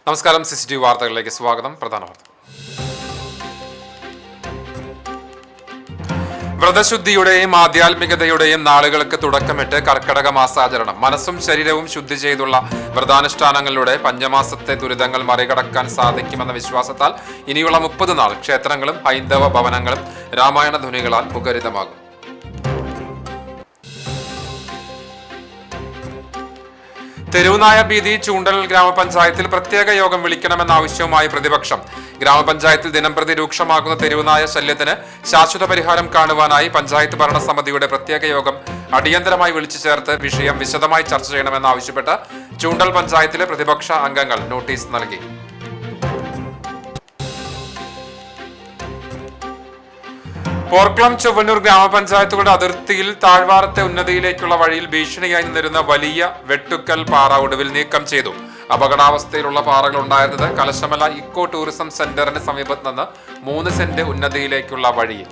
നമസ്കാരം. CCTV വാർത്തകളിലേക്ക് സ്വാഗതം. പ്രധാന വാർത്ത. വ്രതശുദ്ധിയുടെയും ആധ്യാത്മികതയുടെയും നാളുകൾക്ക് തുടക്കമിട്ട് കർക്കടക മാസാചരണം. മനസ്സും ശരീരവും ശുദ്ധി ചെയ്തുള്ള വ്രതാനുഷ്ഠാനങ്ങളിലൂടെ പഞ്ചമാസത്തെ ദുരിതങ്ങൾ മറികടക്കാൻ സാധിക്കുമെന്ന വിശ്വാസത്താൽ ഇനിയുള്ള 30 നാൾ ക്ഷേത്രങ്ങളും ഹൈന്ദവ ഭവനങ്ങളും രാമായണ ധ്വനികളാൽ മുഖരിതമാകും. തെരുവുനായ ഭീതി. ചൂണ്ടൽ ഗ്രാമപഞ്ചായത്തിൽ പ്രത്യേക യോഗം വിളിക്കണമെന്ന ആവശ്യവുമായി പ്രതിപക്ഷം. ഗ്രാമപഞ്ചായത്തിൽ ദിനംപ്രതി രൂക്ഷമാകുന്ന തെരുവുനായ ശല്യത്തിന് ശാശ്വത പരിഹാരം കാണുവാനായി പഞ്ചായത്ത് ഭരണസമിതിയുടെ പ്രത്യേക യോഗം അടിയന്തരമായി വിളിച്ചു ചേർത്ത് വിഷയം വിശദമായി ചർച്ച ചെയ്യണമെന്നാവശ്യപ്പെട്ട് ചൂണ്ടൽ പഞ്ചായത്തിലെ പ്രതിപക്ഷ അംഗങ്ങൾ നോട്ടീസ് നൽകി. പോർക്കുളം ചൊവ്വന്നൂർ ഗ്രാമപഞ്ചായത്തുകളുടെ അതിർത്തിയിൽ താഴ്വാരത്തെ ഉന്നതിയിലേക്കുള്ള വഴിയിൽ ഭീഷണിയായി നിന്നിരുന്ന വലിയ വെട്ടുക്കൽ പാറ ഒടുവിൽ നീക്കം ചെയ്തു. അപകടാവസ്ഥയിലുള്ള പാറകൾ ഉണ്ടായിരുന്നത് കലശമല ഇക്കോ ടൂറിസം സെന്ററിന് സമീപത്ത് നിന്ന് 3 സെന്റ് ഉന്നതിയിലേക്കുള്ള വഴിയിൽ.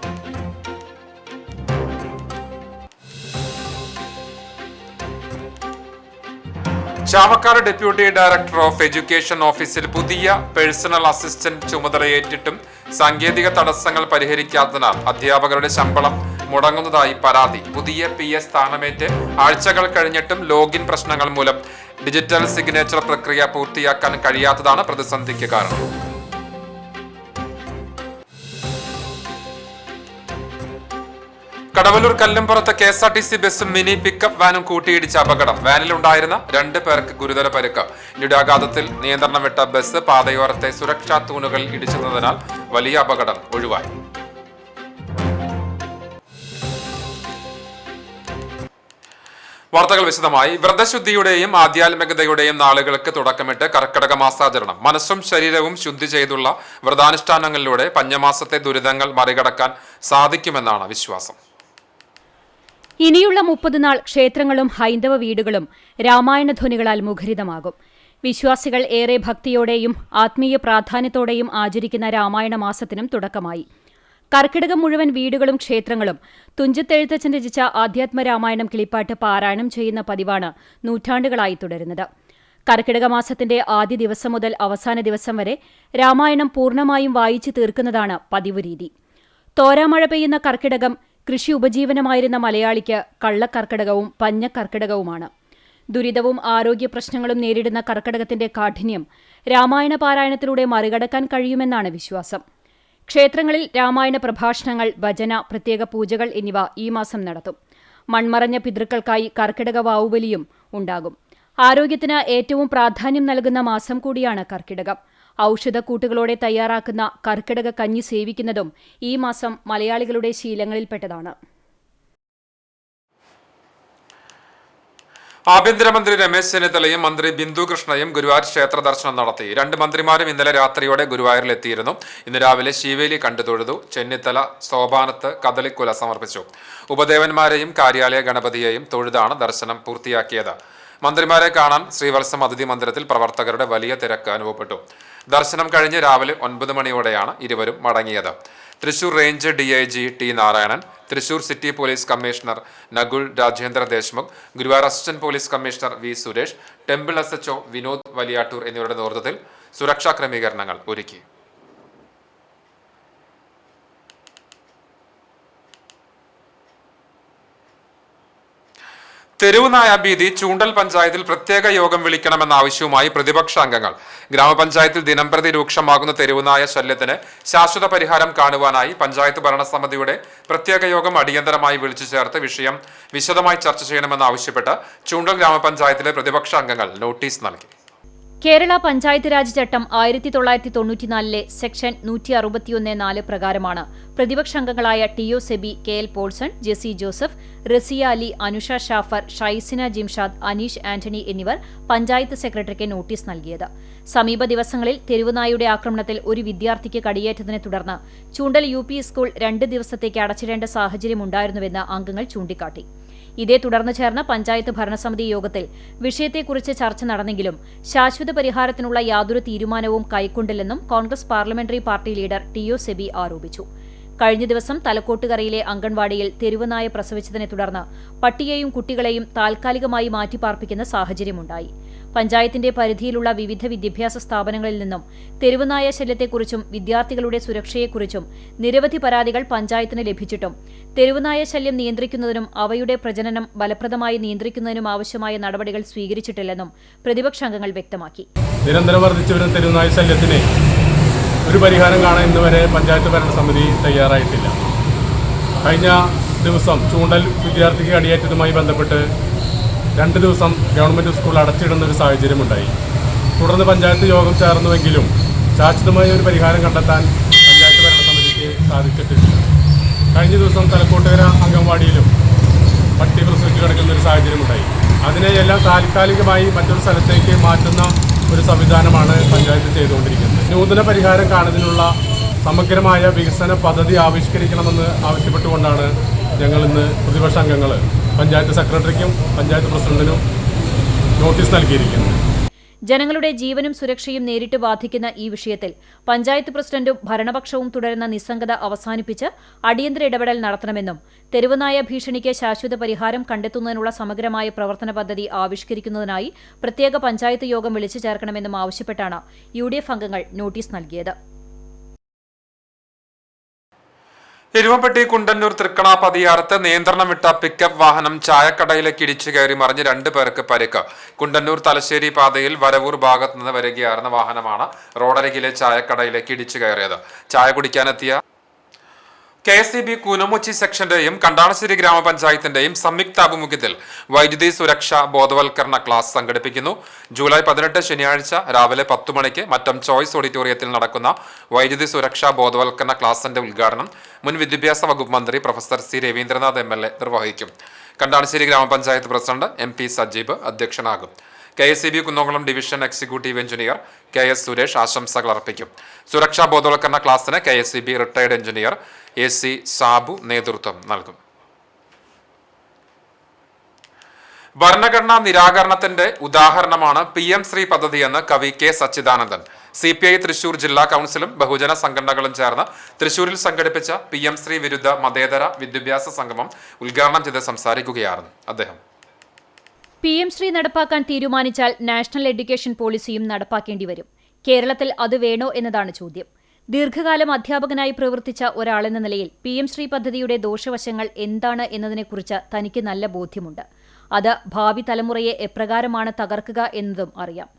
Chavakkad deputy director of education ഓഫീസിൽ പുതിയ പേഴ്സണൽ അസിസ്റ്റന്റ് ചുമതലയേറ്റിട്ടും സാങ്കേതിക തടസ്സങ്ങൾ പരിഹരിക്കാത്തതിനാൽ അധ്യാപകരുടെ ശമ്പളം മുടങ്ങുന്നതായി പരാതി. പുതിയ PS സ്ഥാനമേറ്റ് ആഴ്ചകൾ കഴിഞ്ഞിട്ടും ലോഗിൻ പ്രശ്നങ്ങൾ മൂലം ഡിജിറ്റൽ സിഗ്നേച്ചർ പ്രക്രിയ പൂർത്തിയാക്കാൻ കഴിയാത്തതാണ് പ്രതിസന്ധിക്ക് കാരണം. കടവല്ലൂർ കല്ലുംപുറത്ത് KSRTC ബസ്സും മിനി പിക്കപ്പ് വാനും കൂട്ടിയിടിച്ച അപകടം. വാനിലുണ്ടായിരുന്ന 2 പേർക്ക് ഗുരുതര പരിക്ക്. ഇടിയാഘാതത്തിൽ നിയന്ത്രണം വിട്ട ബസ് പാതയോരത്തെ സുരക്ഷാ തൂണുകൾ ഇടിച്ചതിനാൽ വലിയ അപകടം ഒഴിവായി. വാർത്തകൾ വിശദമായി. വ്രതശുദ്ധിയുടെയും ആധ്യാത്മികതയുടെയും നാളുകൾക്ക് തുടക്കമിട്ട് കർക്കടക മാസാചരണം. മനസ്സും ശരീരവും ശുദ്ധി ചെയ്തുള്ള വ്രതാനുഷ്ഠാനങ്ങളിലൂടെ പഞ്ഞമാസത്തെ ദുരിതങ്ങൾ മറികടക്കാൻ സാധിക്കുമെന്നാണ് വിശ്വാസം. ഇനിയുള്ള 30 നാൾ ക്ഷേത്രങ്ങളും ഹൈന്ദവ വീടുകളും രാമായണ ധ്വനികളാൽ മുഖരിതമാകും. വിശ്വാസികൾ ഏറെ ഭക്തിയോടെയും ആത്മീയ പ്രാധാന്യത്തോടെയും ആചരിക്കുന്ന രാമായണ മാസത്തിനും തുടക്കമായി. കർക്കിടകം മുഴുവൻ വീടുകളും ക്ഷേത്രങ്ങളും തുഞ്ചത്തെഴുത്തച്ഛൻ രചിച്ച ആധ്യാത്മരാമായണം കിളിപ്പാട്ട് പാരായണം ചെയ്യുന്ന പതിവാണ് നൂറ്റാണ്ടുകളായി തുടരുന്നത്. കർക്കിടക മാസത്തിന്റെ ആദ്യ ദിവസം മുതൽ അവസാന ദിവസം വരെ രാമായണം പൂർണ്ണമായും വായിച്ചു തീർക്കുന്നതാണ് പതിവ് രീതി. തോരാമഴ പെയ്യുന്ന കർക്കിടകം കൃഷി ഉപജീവനമായിരുന്ന മലയാളിക്ക് കള്ളക്കർക്കിടകവും പഞ്ഞക്കർക്കിടകവുമാണ്. ദുരിതവും ആരോഗ്യ പ്രശ്നങ്ങളും നേരിടുന്ന കർക്കിടകത്തിന്റെ കാഠിന്യം രാമായണ പാരായണത്തിലൂടെ മറികടക്കാൻ കഴിയുമെന്നാണ് വിശ്വാസം. ക്ഷേത്രങ്ങളിൽ രാമായണ പ്രഭാഷണങ്ങൾ, ഭജന, പ്രത്യേക പൂജകൾ എന്നിവ ഈ മാസം നടത്തും. മൺമറഞ്ഞ പിതൃക്കൾക്കായി കർക്കിടക വാവുബലിയും ഉണ്ടാകും. ആരോഗ്യത്തിന് ഏറ്റവും പ്രാധാന്യം നൽകുന്ന മാസം കൂടിയാണ് കർക്കിടകം. ഔഷധക്കൂട്ടുകളോടെ തയ്യാറാക്കുന്ന കർക്കിടക കഞ്ഞി സേവിക്കുന്നതും ഈ മാസം മലയാളികളുടെ ശീലങ്ങളിൽപ്പെട്ടതാണ്. ആഭ്യന്തരമന്ത്രി രമേശ് ചെന്നിത്തലയും മന്ത്രി ബിന്ദു കൃഷ്ണയും ഗുരുവായൂർ ക്ഷേത്ര ദർശനം നടത്തി. 2 മന്ത്രിമാരും ഇന്നലെ രാത്രിയോടെ ഗുരുവായൂരിലെത്തിയിരുന്നു. ഇന്ന് രാവിലെ ശീവേലി കണ്ടു തൊഴുതു. ചെന്നിത്തല സോപാനത്ത് കദളിക്കുല സമർപ്പിച്ചു. ഉപദേവന്മാരെയും കാര്യാലയ ഗണപതിയെയും തൊഴുതാണ് ദർശനം പൂർത്തിയാക്കിയത്. മന്ത്രിമാരെ കാണാൻ ശ്രീവത്സം അതിഥി മന്ദിരത്തിൽ പ്രവർത്തകരുടെ വലിയ തിരക്ക് അനുഭവപ്പെട്ടു. ദർശനം കഴിഞ്ഞ് രാവിലെ 9 മണിയോടെയാണ് ഇരുവരും മടങ്ങിയത്. Thrissur range DIG T Narayanan, Thrissur city police commissioner Nakul Rajendra Deshmukh, Guruvayur assistant police commissioner V Suresh, temple SHO Vinod Valiyattoor എന്നിവരുടെ നേതൃത്വത്തിൽ സുരക്ഷാ ക്രമീകരണങ്ങൾ ഒരുക്കി. തെരുവുനായ ഭീതി. ചൂണ്ടൽ പഞ്ചായത്തിൽ പ്രത്യേക യോഗം വിളിക്കണമെന്ന ആവശ്യവുമായി പ്രതിപക്ഷ അംഗങ്ങൾ. ഗ്രാമപഞ്ചായത്തിൽ ദിനംപ്രതി രൂക്ഷമാകുന്ന തെരുവുനായ ശല്യത്തിന് ശാശ്വത പരിഹാരം കാണുവാനായി പഞ്ചായത്ത് ഭരണസമിതിയുടെ പ്രത്യേക യോഗം അടിയന്തരമായി വിളിച്ചു ചേർത്ത് വിഷയം വിശദമായി ചർച്ച ചെയ്യണമെന്നാവശ്യപ്പെട്ട് ചൂണ്ടൽ ഗ്രാമപഞ്ചായത്തിലെ പ്രതിപക്ഷ അംഗങ്ങൾ നോട്ടീസ് നൽകി. കേരള പഞ്ചായത്ത് രാജ് ചട്ടം 1994 സെക്ഷൻ 161(4) പ്രകാരമാണ് പ്രതിപക്ഷാംഗങ്ങളായ TO സെബി, KL പോൾസൺ, ജെസി ജോസഫ്, റസിയ അലി, അനുഷ ഷാഫർ, ഷൈസിന ജിംഷാദ്, അനീഷ് ആന്റണി എന്നിവർ പഞ്ചായത്ത് സെക്രട്ടറിക്ക് നോട്ടീസ് നൽകിയത്. സമീപ ദിവസങ്ങളിൽ തെരുവുനായുടെ ആക്രമണത്തിൽ ഒരു വിദ്യാർത്ഥിക്ക് കടിയേറ്റതിനെ തുടർന്ന് ചൂണ്ടൽ UP സ്കൂൾ 2 ദിവസത്തേക്ക് അടച്ചിടേണ്ട സാഹചര്യമുണ്ടായിരുന്നുവെന്ന് അംഗങ്ങൾ ചൂണ്ടിക്കാട്ടി. ഇതേ തുടർന്ന് ചേർന്ന പഞ്ചായത്ത് ഭരണസമിതി യോഗത്തിൽ വിഷയത്തെക്കുറിച്ച് ചർച്ച നടന്നെങ്കിലും ശാശ്വത പരിഹാരത്തിനുള്ള യാതൊരു തീരുമാനവും കൈക്കൊണ്ടില്ലെന്നും Congress parliamentary party leader TO Sebi ആരോപിച്ചു. കഴിഞ്ഞ ദിവസം തലക്കോട്ടുകരയിലെ അംഗൻവാടിയിൽ തെരുവുനായ പ്രസവിച്ചതിനെ തുടർന്ന് പട്ടിയെയും കുട്ടികളെയും താൽക്കാലികമായി മാറ്റിപ്പാർപ്പിക്കുന്ന സാഹചര്യമുണ്ടായി. പഞ്ചായത്തിന്റെ പരിധിയിലുള്ള വിവിധ വിദ്യാഭ്യാസ സ്ഥാപനങ്ങളിൽ നിന്നും തെരുവുനായ ശല്യത്തെക്കുറിച്ചും വിദ്യാർത്ഥികളുടെ സുരക്ഷയെക്കുറിച്ചും നിരവധി പരാതികൾ പഞ്ചായത്തിന് ലഭിച്ചിട്ടും തെരുവുനായ ശല്യം നിയന്ത്രിക്കുന്നതിനും അവയുടെ പ്രജനനം ഫലപ്രദമായി നിയന്ത്രിക്കുന്നതിനും ആവശ്യമായ നടപടികൾ സ്വീകരിച്ചിട്ടില്ലെന്നും പ്രതിപക്ഷാംഗങ്ങൾ വ്യക്തമാക്കി. നിരന്തരം വർദ്ധിച്ചുവരുന്ന തെരുവുനായ ശല്യത്തിന് ഒരു പരിഹാരം കാണാൻ ഇന്നുവരെ പഞ്ചായത്ത് ഭരണസമിതി തയ്യാറായിട്ടില്ല. കഴിഞ്ഞ ദിവസം ചൂണ്ടൽ വിദ്യാർത്ഥിക്ക് അടിയേറ്റതുമായി ബന്ധപ്പെട്ട് 2 ദിവസം ഗവൺമെൻറ് സ്കൂൾ അടച്ചിടുന്ന ഒരു സാഹചര്യമുണ്ടായി. തുടർന്ന് പഞ്ചായത്ത് യോഗം ചേർന്നുവെങ്കിലും ശാശ്വതമായ ഒരു പരിഹാരം കണ്ടെത്താൻ പഞ്ചായത്ത് ഭരണസമിതിക്ക് സാധിച്ചിട്ടില്ല. കഴിഞ്ഞ ദിവസം തലക്കോട്ടുകര അംഗൻവാടിയിലും പട്ടി പ്രസവിച്ച് കിടക്കുന്ന ഒരു സാഹചര്യമുണ്ടായി. അതിനെയെല്ലാം താൽക്കാലികമായി മറ്റൊരു സ്ഥലത്തേക്ക് മാറ്റുന്ന ഒരു സംവിധാനമാണ് പഞ്ചായത്ത് ചെയ്തുകൊണ്ടിരിക്കുന്നത്. നൂതന പരിഹാരം കാണുന്നതിനുള്ള സമഗ്രമായ വികസന പദ്ധതി ആവിഷ്കരിക്കണമെന്ന് ആവശ്യപ്പെട്ടുകൊണ്ടാണ് ഞങ്ങൾ ഇന്ന് പ്രതിപക്ഷ അംഗങ്ങൾ പഞ്ചായത്ത് സെക്രട്ടറിക്കും പഞ്ചായത്ത് പ്രസിഡന്റിനും നോട്ടീസ് നൽകിയിരിക്കുന്നത്. ജനങ്ങളുടെ ജീവനും സുരക്ഷയും നേരിട്ട് ബാധിക്കുന്ന ഈ വിഷയത്തിൽ പഞ്ചായത്ത് പ്രസിഡന്റും ഭരണപക്ഷവും തുടരുന്ന നിസ്സംഗത അവസാനിപ്പിച്ച് അടിയന്തര ഇടപെടൽ നടത്തണമെന്നും തെരുവുനായ ഭീഷണിക്ക് ശാശ്വത പരിഹാരം കണ്ടെത്തുന്നതിനുള്ള സമഗ്രമായ പ്രവർത്തന പദ്ധതി ആവിഷ്കരിക്കുന്നതിനായി പ്രത്യേക പഞ്ചായത്ത് യോഗം വിളിച്ചു ചേർക്കണമെന്നും ആവശ്യപ്പെട്ടാണ് UDF അംഗങ്ങൾ നോട്ടീസ് നൽകിയത്. എരുമപ്പെട്ടി കുണ്ടന്നൂർ തൃക്കണ പതിയാറത്ത് നിയന്ത്രണം വിട്ട പിക്കപ്പ് വാഹനം ചായക്കടയിലേക്ക് ഇടിച്ചു കയറി മറിഞ്ഞ് 2 പേർക്ക് പരിക്ക്. കുണ്ടന്നൂർ തലശ്ശേരി പാതയിൽ വരവൂർ ഭാഗത്ത് നിന്ന് വരികയായിരുന്ന വാഹനമാണ് റോഡരികിലെ ചായക്കടയിലേക്ക് ഇടിച്ചു കയറിയത്. ചായ കുടിക്കാനെത്തിയ KSEB കൂനമുച്ചി സെക്ഷന്റെയും കണ്ടാണശ്ശേരി ഗ്രാമപഞ്ചായത്തിന്റെയും സംയുക്താഭിമുഖ്യത്തിൽ വൈദ്യുതി സുരക്ഷാ ബോധവൽക്കരണ ക്ലാസ് സംഘടിപ്പിക്കുന്നു. ജൂലൈ 18 ശനിയാഴ്ച രാവിലെ 10 മണിക്ക് മറ്റം ചോയ്സ് ഓഡിറ്റോറിയത്തിൽ നടക്കുന്ന വൈദ്യുതി സുരക്ഷാ ബോധവൽക്കരണ ക്ലാസിന്റെ ഉദ്ഘാടനം മുൻ വിദ്യാഭ്യാസ വകുപ്പ് മന്ത്രി പ്രൊഫസർ C. രവീന്ദ്രനാഥ് MLA നിർവഹിക്കും. കണ്ടാണശ്ശേരി ഗ്രാമപഞ്ചായത്ത് പ്രസിഡന്റ് MP സജീബ് അധ്യക്ഷനാകും. KSEB Kunnamkulam division executive engineer KS Suresh ആശംസകൾ അർപ്പിക്കും. സുരക്ഷാ ബോധവൽക്കരണ ക്ലാസിന് KSEB retired engineer AC Sabu നേതൃത്വം നൽകും. ഭരണഘടനാ നിരാകരണത്തിന്റെ ഉദാഹരണമാണ് PM ശ്രീ പദ്ധതിയെന്ന് കവി K. സച്ചിദാനന്ദൻ. CPI തൃശൂർ ജില്ലാ കൗൺസിലും ബഹുജന സംഘടനകളും ചേർന്ന് തൃശൂരിൽ സംഘടിപ്പിച്ച PM ശ്രീ വിരുദ്ധ മതേതര വിദ്യാഭ്യാസ സംഗമം ഉദ്ഘാടനം ചെയ്ത് സംസാരിക്കുകയായിരുന്നു അദ്ദേഹം. PM ശ്രീ നടപ്പാക്കാൻ തീരുമാനിച്ചാൽ നാഷണൽ എഡ്യൂക്കേഷൻ പോളിസിയും നടപ്പാക്കേണ്ടി വരും. കേരളത്തിൽ അത് വേണോ എന്നതാണ് ചോദ്യം. ദീർഘകാലം അധ്യാപകനായി പ്രവർത്തിച്ച ഒരാളെന്ന നിലയിൽ PM ശ്രീ പദ്ധതിയുടെ ദോഷവശങ്ങൾ എന്താണ് എന്നതിനെക്കുറിച്ച് തനിക്ക് നല്ല ബോധ്യമുണ്ട്. അത് ഭാവി തലമുറയെ എപ്രകാരമാണ് തകർക്കുക എന്നതും അറിയാം.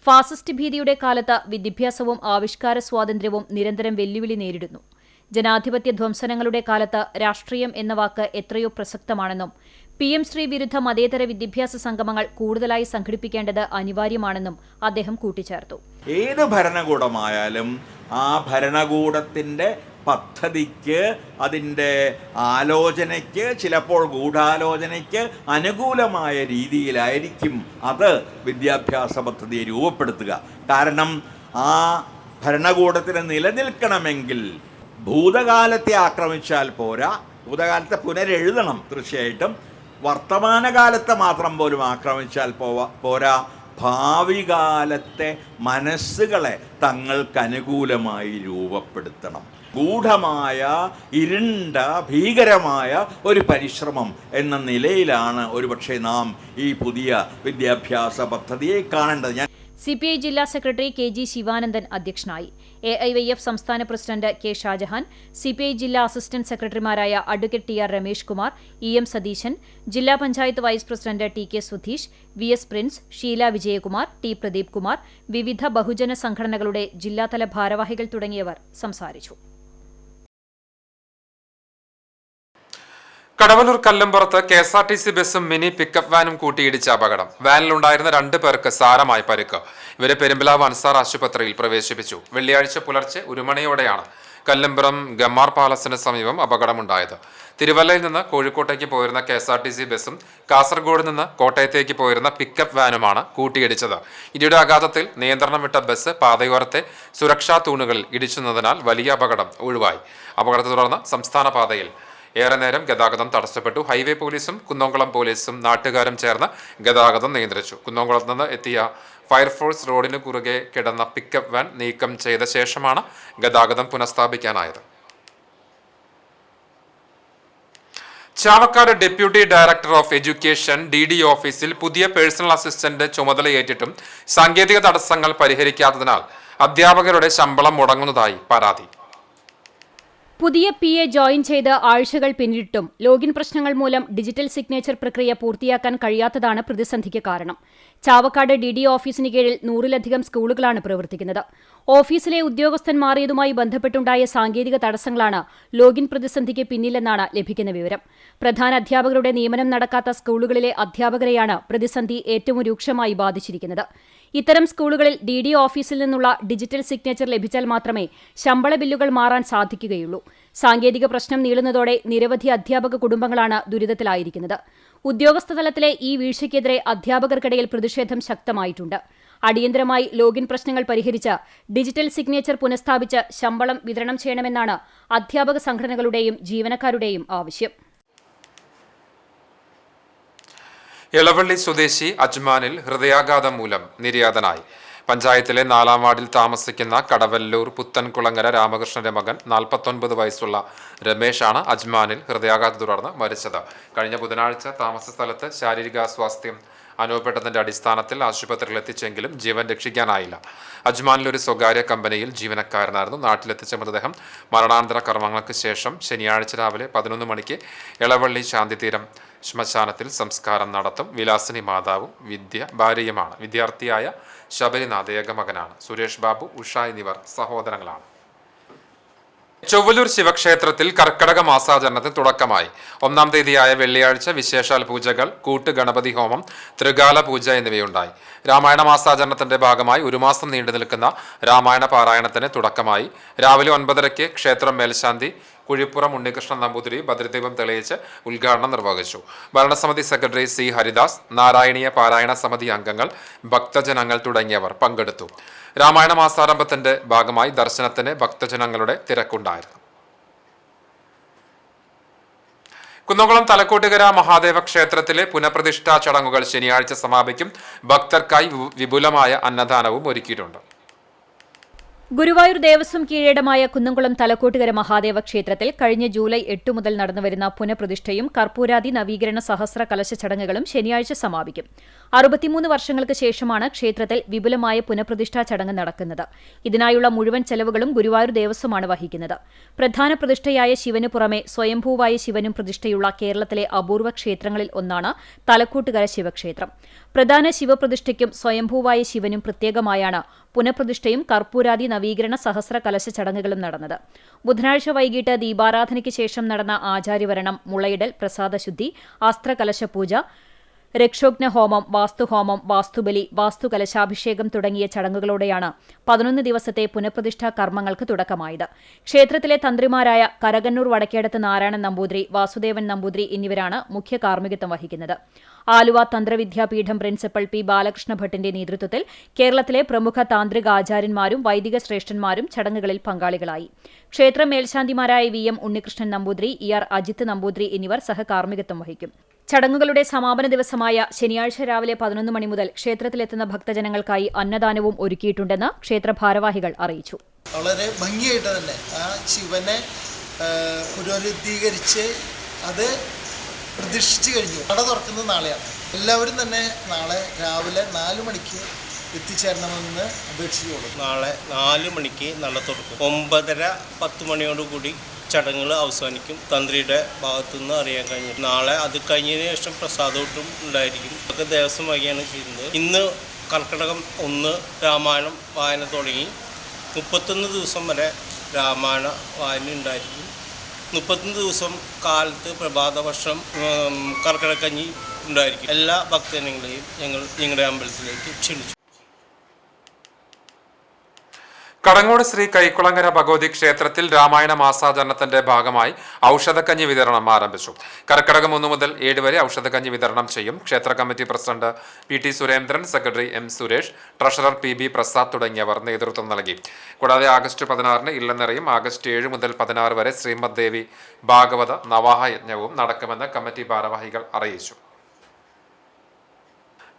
ഫാസിസ്റ്റ് ഭീതിയുടെ കാലത്ത് വിദ്യാഭ്യാസവും ആവിഷ്കാര സ്വാതന്ത്ര്യവും നിരന്തരം വെല്ലുവിളി നേരിടുന്നു. ജനാധിപത്യ ധ്വംസനങ്ങളുടെ കാലത്ത് രാഷ്ട്രീയം എന്ന വാക്ക് എത്രയോ പ്രസക്തമാണെന്നും PM ശ്രീ വിരുദ്ധ മതേതര വിദ്യാഭ്യാസ സംഗമങ്ങൾ കൂടുതലായി സംഘടിപ്പിക്കേണ്ടത് അനിവാര്യമാണെന്നും അദ്ദേഹം കൂട്ടിച്ചേർത്തു. ഏത് ഭരണകൂടമായാലും ആ ഭരണകൂടത്തിൻ്റെ പദ്ധതിക്ക്, അതിൻ്റെ ആലോചനയ്ക്ക്, ചിലപ്പോൾ ഗൂഢാലോചനയ്ക്ക് അനുകൂലമായ രീതിയിലായിരിക്കും അത് വിദ്യാഭ്യാസ പദ്ധതിയെ രൂപപ്പെടുത്തുക. കാരണം ആ ഭരണകൂടത്തിന് നിലനിൽക്കണമെങ്കിൽ ഭൂതകാലത്തെ ആക്രമിച്ചാൽ പോരാ, ഭൂതകാലത്തെ പുനരെഴുതണം തീർച്ചയായിട്ടും. വർത്തമാനകാലത്തെ മാത്രം പോലും ആക്രമിച്ചാൽ പോരാ, ഭാവി കാലത്തെ മനസ്സുകളെ തങ്ങൾക്കനുകൂലമായി രൂപപ്പെടുത്തണം. ഗൂഢമായ, ഇരുണ്ട, ഭീകരമായ ഒരു പരിശ്രമം എന്ന നിലയിലാണ് ഒരുപക്ഷെ നാം ഈ പുതിയ വിദ്യാഭ്യാസ പദ്ധതിയെ കാണേണ്ടത്. CPI ജില്ലാ സെക്രട്ടറി KG ശിവാനന്ദൻ അധ്യക്ഷനായി. AIYF സംസ്ഥാന പ്രസിഡന്റ് K. ഷാജഹാൻ, CPI ജില്ലാ അസിസ്റ്റന്റ് സെക്രട്ടറിമാരായ advocate TR Ramesh Kumar, EM Satheesan, ജില്ലാ panchayat vice president TK Sudheesh, VS Prince, Sheela Vijayakumar, T. Pradeep Kumar, വിവിധ ബഹുജന സംഘടനകളുടെ ജില്ലാതല ഭാരവാഹികൾ തുടങ്ങിയവർ സംസാരിച്ചു. കടവലൂർ കല്ലമ്പുറത്ത് KSRTC ബസും മിനി പിക്കപ്പ് വാനും കൂട്ടിയിടിച്ച അപകടം. വാനിലുണ്ടായിരുന്ന 2 പേർക്ക് സാരമായി പരിക്ക്. ഇവരെ പെരുമ്പിലാവ് അൻസാർ ആശുപത്രിയിൽ പ്രവേശിപ്പിച്ചു. വെള്ളിയാഴ്ച പുലർച്ചെ 1 മണിയോടെയാണ് കല്ലമ്പുറം ഗമാർ പാലസിന് സമീപം അപകടമുണ്ടായത്. തിരുവല്ലയിൽ നിന്ന് കോഴിക്കോട്ടേക്ക് പോയിരുന്ന KSRTC ബസും കാസർഗോഡ് നിന്ന് കോട്ടയത്തേക്ക് പോയിരുന്ന പിക്കപ്പ് വാനുമാണ് കൂട്ടിയിടിച്ചത്. ഇടിയുടെ ആഘാതത്തിൽ നിയന്ത്രണം വിട്ട ബസ് പാതയോരത്തെ സുരക്ഷാ തൂണുകളിൽ ഇടിച്ചുന്നതിനാൽ വലിയ അപകടം ഒഴിവായി. അപകടത്തെ തുടർന്ന് സംസ്ഥാന പാതയിൽ ഏറെ നേരം ഗതാഗതം തടസ്സപ്പെട്ടു. ഹൈവേ പോലീസും കുന്നംകുളം പോലീസും നാട്ടുകാരും ചേർന്ന് ഗതാഗതം നിയന്ത്രിച്ചു. കുന്നംകുളത്ത് നിന്ന് എത്തിയ ഫയർഫോഴ്സ് റോഡിന് കുറുകെ കിടന്ന പിക്കപ്പ് വാൻ നീക്കം ചെയ്ത ശേഷമാണ് ഗതാഗതം പുനഃസ്ഥാപിക്കാനായത്. Chavakkad deputy director of education DD ഓഫീസിൽ പുതിയ പേഴ്സണൽ അസിസ്റ്റന്റ് ചുമതലയേറ്റിട്ടും സാങ്കേതിക തടസ്സങ്ങൾ പരിഹരിക്കാത്തതിനാൽ അധ്യാപകരുടെ ശമ്പളം മുടങ്ങുന്നതായി പരാതി. പുതിയ PA ജോയിൻ ചെയ്ത് ആഴ്ചകൾ പിന്നിട്ടും ലോഗിൻ പ്രശ്നങ്ങൾ മൂലം ഡിജിറ്റൽ സിഗ്നേച്ചർ പ്രക്രിയ പൂർത്തിയാക്കാൻ കഴിയാത്തതാണ് പ്രതിസന്ധിക്ക് കാരണം. ചാവക്കാട് DD ഓഫീസിന് കീഴിൽ 100-ലധികം സ്കൂളുകളാണ് പ്രവർത്തിക്കുന്നത്. ഓഫീസിലെ ഉദ്യോഗസ്ഥൻ മാറിയതുമായി ബന്ധപ്പെട്ടുണ്ടായ സാങ്കേതിക തടസ്സങ്ങളാണ് ലോഗിൻ പ്രതിസന്ധിക്ക് പിന്നിലെന്നാണ് ലഭിക്കുന്ന വിവരം. പ്രധാന അധ്യാപകരുടെ നിയമനം നടക്കാത്ത സ്കൂളുകളിലെ അധ്യാപകരെയാണ് പ്രതിസന്ധി ഏറ്റവും രൂക്ഷമായി ബാധിച്ചിരിക്കുന്നത്. ഇത്തരം സ്കൂളുകളിൽ DD ഓഫീസിൽ നിന്നുള്ള ഡിജിറ്റൽ സിഗ്നേച്ചർ ലഭിച്ചാൽ മാത്രമേ ശമ്പള ബില്ലുകൾ മാറാൻ സാധിക്കുകയുള്ളൂ. സാങ്കേതിക പ്രശ്നം നീളുന്നതോടെ നിരവധി അധ്യാപക കുടുംബങ്ങളാണ് ദുരിതത്തിലായിരിക്കുന്നത്. ഉദ്യോഗസ്ഥ തലത്തിലെ ഈ വീഴ്ചയ്ക്കെതിരെ അധ്യാപകർക്കിടയിൽ പ്രതിഷേധം ശക്തമായിട്ടുണ്ട്. അടിയന്തരമായി ലോഗിൻ പ്രശ്നങ്ങൾ പരിഹരിച്ച് ഡിജിറ്റൽ സിഗ്നേച്ചർ പുനഃസ്ഥാപിച്ച് ശമ്പളം വിതരണം ചെയ്യണമെന്നാണ് അധ്യാപക സംഘടനകളുടെയും ജീവനക്കാരുടെയും ആവശ്യം. എളവള്ളി സ്വദേശി അജ്മാനിൽ ഹൃദയാഘാതം മൂലം നിര്യാതനായി. പഞ്ചായത്തിലെ 4-ാം വാർഡിൽ താമസിക്കുന്ന കടവല്ലൂർ പുത്തൻകുളങ്ങര രാമകൃഷ്ണന്റെ മകൻ 49 വയസ്സുള്ള രമേശാണ് അജ്മാനിൽ ഹൃദയാഘാതത്തെ തുടർന്ന് മരിച്ചത്. കഴിഞ്ഞ ബുധനാഴ്ച താമസ സ്ഥലത്ത് ശാരീരികാസ്വാസ്ഥ്യം അനുഭവപ്പെട്ടതിന്റെ അടിസ്ഥാനത്തിൽ ആശുപത്രിയിൽ എത്തിച്ചെങ്കിലും ജീവൻ രക്ഷിക്കാനായില്ല. അജ്മാനിൽ ഒരു സ്വകാര്യ കമ്പനിയിൽ ജീവനക്കാരനായിരുന്നു. നാട്ടിലെത്തിച്ച മൃതദേഹം മരണാനന്തര കർമ്മങ്ങൾക്ക് ശേഷം ശനിയാഴ്ച രാവിലെ 11 മണിക്ക് എളവള്ളി ശാന്തിതീരം ശ്മശാനത്തിൽ സംസ്കാരം നടത്തും. വിലാസിനി മാതാവും ഭാര്യയുമാണ്. വിദ്യാർത്ഥിയായ ശബരിനാഥ് ഏകമകനാണ്. സുരേഷ് ബാബു, ഉഷ എന്നിവർ സഹോദരങ്ങളാണ്. ചൊവ്വലൂർ ശിവക്ഷേത്രത്തിൽ കർക്കടക മാസാചരണത്തിന് തുടക്കമായി. 1-ാം തീയതിയായ വെള്ളിയാഴ്ച വിശേഷാൽ പൂജകൾ, കൂട്ടുഗണപതി ഹോമം, ത്രികാല പൂജ എന്നിവയുണ്ടായി. രാമായണ മാസാചരണത്തിന്റെ ഭാഗമായി 1 മാസം നീണ്ടു നിൽക്കുന്ന രാമായണ പാരായണത്തിന് തുടക്കമായി. രാവിലെ 9:30 ക്ഷേത്രം മേൽശാന്തി കുഴിപ്പുറം ഉണ്ണികൃഷ്ണൻ നമ്പൂതിരി ഭദ്രദീപം തെളിയിച്ച് ഉദ്ഘാടനം നിർവഹിച്ചു. ഭരണസമിതി സെക്രട്ടറി C. ഹരിദാസ്, നാരായണീയ പാരായണ സമിതി അംഗങ്ങൾ, ഭക്തജനങ്ങൾ തുടങ്ങിയവർ പങ്കെടുത്തു. രാമായണ മാസാരംഭത്തിന്റെ ഭാഗമായി ദർശനത്തിന് ഭക്തജനങ്ങളുടെ തിരക്കുണ്ടായിരുന്നു. കുന്നംകുളം തലക്കോട്ടുകര മഹാദേവ ക്ഷേത്രത്തിലെ പുനഃപ്രതിഷ്ഠാ ചടങ്ങുകൾ ശനിയാഴ്ച സമാപിക്കും. ഭക്തർക്കായി വിപുലമായ അന്നദാനവും ഒരുക്കിയിട്ടുണ്ട്. ഗുരുവായൂർ ദേവസ്വം കീഴടമായ കുന്നംകുളം തലക്കോട്ടുകര മഹാദേവ ക്ഷേത്രത്തിൽ കഴിഞ്ഞ ജൂലൈ 8 മുതൽ നടന്നുവരുന്ന പുനഃപ്രതിഷ്ഠയും കർപ്പൂരാദി നവീകരണ സഹസ്ര കലശ ചടങ്ങുകളും ശനിയാഴ്ച സമാപിക്കും. 63 വർഷങ്ങൾക്ക് ശേഷമാണ് ക്ഷേത്രത്തിൽ വിപുലമായ പുനഃപ്രതിഷ്ഠാ ചടങ്ങ് നടക്കുന്നത്. ഇതിനായുള്ള മുഴുവൻ ചെലവുകളും ഗുരുവായൂർ ദേവസ്വമാണ് വഹിക്കുന്നത്. പ്രധാന പ്രതിഷ്ഠയായ ശിവന് പുറമെ സ്വയംഭൂവായ ശിവനും പ്രതിഷ്ഠയുള്ള കേരളത്തിലെ അപൂർവ ക്ഷേത്രങ്ങളിൽ ഒന്നാണ് തലക്കോട്ടുകര ശിവക്ഷേത്രം. പ്രധാന ശിവപ്രതിഷ്ഠയ്ക്കും സ്വയംഭൂവായ ശിവനും പ്രത്യേകമായാണ് പുനഃപ്രതിഷ്ഠയും കർപ്പൂരാദി നവീകരണ സഹസ്ര കലശ ചടങ്ങുകളും നടന്നത്. ബുധനാഴ്ച വൈകിട്ട് ദീപാരാധനയ്ക്ക് ശേഷം നടന്ന ആചാര്യവരണം, മുളയിടൽ, പ്രസാദശുദ്ധി, അസ്ത്രകലശപൂജ, രക്ഷോഘ്ന ഹോമം, വാസ്തുഹോമം, വാസ്തുബലി, വാസ്തുകലശാഭിഷേകം തുടങ്ങിയ ചടങ്ങുകളോടെയാണ് 11 ദിവസത്തെ പുനഃപ്രതിഷ്ഠാ കർമ്മങ്ങൾക്ക് തുടക്കമായത്. ക്ഷേത്രത്തിലെ തന്ത്രിമാരായ കരകന്നൂർ വടക്കേടത്ത് നാരായണൻ നമ്പൂതിരി, വാസുദേവൻ നമ്പൂതിരി എന്നിവരാണ് മുഖ്യ കാർമ്മികത്വം വഹിക്കുന്നത്. Aluva Tantravidyapeetham principal P. ബാലകൃഷ്ണ ഭട്ടിന്റെ നേതൃത്വത്തിൽ കേരളത്തിലെ പ്രമുഖ താന്ത്രിക ആചാര്യന്മാരും വൈദിക ശ്രേഷ്ഠന്മാരും ചടങ്ങുകളിൽ പങ്കാളികളായി. ക്ഷേത്ര മേൽശാന്തിമാരായ VM ഉണ്ണികൃഷ്ണൻ നമ്പൂതിരി, ER അജിത്ത് നമ്പൂതിരി എന്നിവർ സഹകാർമ്മികത്വം വഹിക്കും. ചടങ്ങുകളുടെ സമാപന ദിവസമായ ശനിയാഴ്ച രാവിലെ 11 മണി മുതൽ ക്ഷേത്രത്തിലെത്തുന്ന ഭക്തജനങ്ങൾക്കായി അന്നദാനവും ഒരുക്കിയിട്ടുണ്ടെന്ന് ക്ഷേത്ര ഭാരവാഹികൾ അറിയിച്ചു. വളരെ ഭംഗിയായിട്ട് തന്നെ ആ ശിവനെ പുനരുദ്ധീകരിച്ച് അത് പ്രതിഷ്ഠിച്ചു കഴിഞ്ഞു. നട തുറക്കുന്നത് നാളെയാണ്. എല്ലാവരും തന്നെ നാളെ രാവിലെ 4 മണിക്ക് എത്തിച്ചേരണമെന്ന് അപേക്ഷിച്ചുകൊള്ളു. നാളെ 4 മണിക്ക് നട തുറക്കും. 9:30-10 മണിയോടുകൂടി ചടങ്ങുകൾ അവസാനിക്കും. തന്ത്രിയുടെ ഭാഗത്തുനിന്ന് അറിയാൻ കഴിഞ്ഞു. നാളെ അത് കഴിഞ്ഞതിന് ശേഷം പ്രസാദോട്ടും ഉണ്ടായിരിക്കും. അതൊക്കെ ദേവസ്വം വഴിയാണ് ചെയ്യുന്നത്. ഇന്ന് കർക്കിടകം 1 രാമായണം വായന തുടങ്ങി 31 ദിവസം വരെ രാമായണ വായന ഉണ്ടായിരിക്കും. 31 ദിവസം കാലത്ത് പ്രഭാതവർഷം കർക്കിടക്കഞ്ഞി ഉണ്ടായിരിക്കും. എല്ലാ ഭക്തജനങ്ങളെയും ഞങ്ങൾ ഞങ്ങളുടെ അമ്പലത്തിലേക്ക് ക്ഷണിച്ചു. കടങ്ങോട് ശ്രീ കൈക്കുളങ്ങര ഭഗവതി ക്ഷേത്രത്തിൽ രാമായണ മാസാചരണത്തിന്റെ ഭാഗമായി ഔഷധക്കഞ്ഞി വിതരണം ആരംഭിച്ചു. കർക്കിടകം 1 മുതൽ 7 വരെ ഔഷധക്കഞ്ഞി വിതരണം ചെയ്യും. ക്ഷേത്ര committee president PT Surendran, secretary M. Suresh, treasurer PB Prasad തുടങ്ങിയവർ നേതൃത്വം നൽകി. കൂടാതെ ആഗസ്റ്റ് 16-ന് ഇല്ലനിറയും, ആഗസ്റ്റ് 7 മുതൽ 16 വരെ ശ്രീമദ് ദേവി ഭാഗവത നവാഹ യജ്ഞവും നടക്കുമെന്ന് കമ്മിറ്റി ഭാരവാഹികൾ അറിയിച്ചു.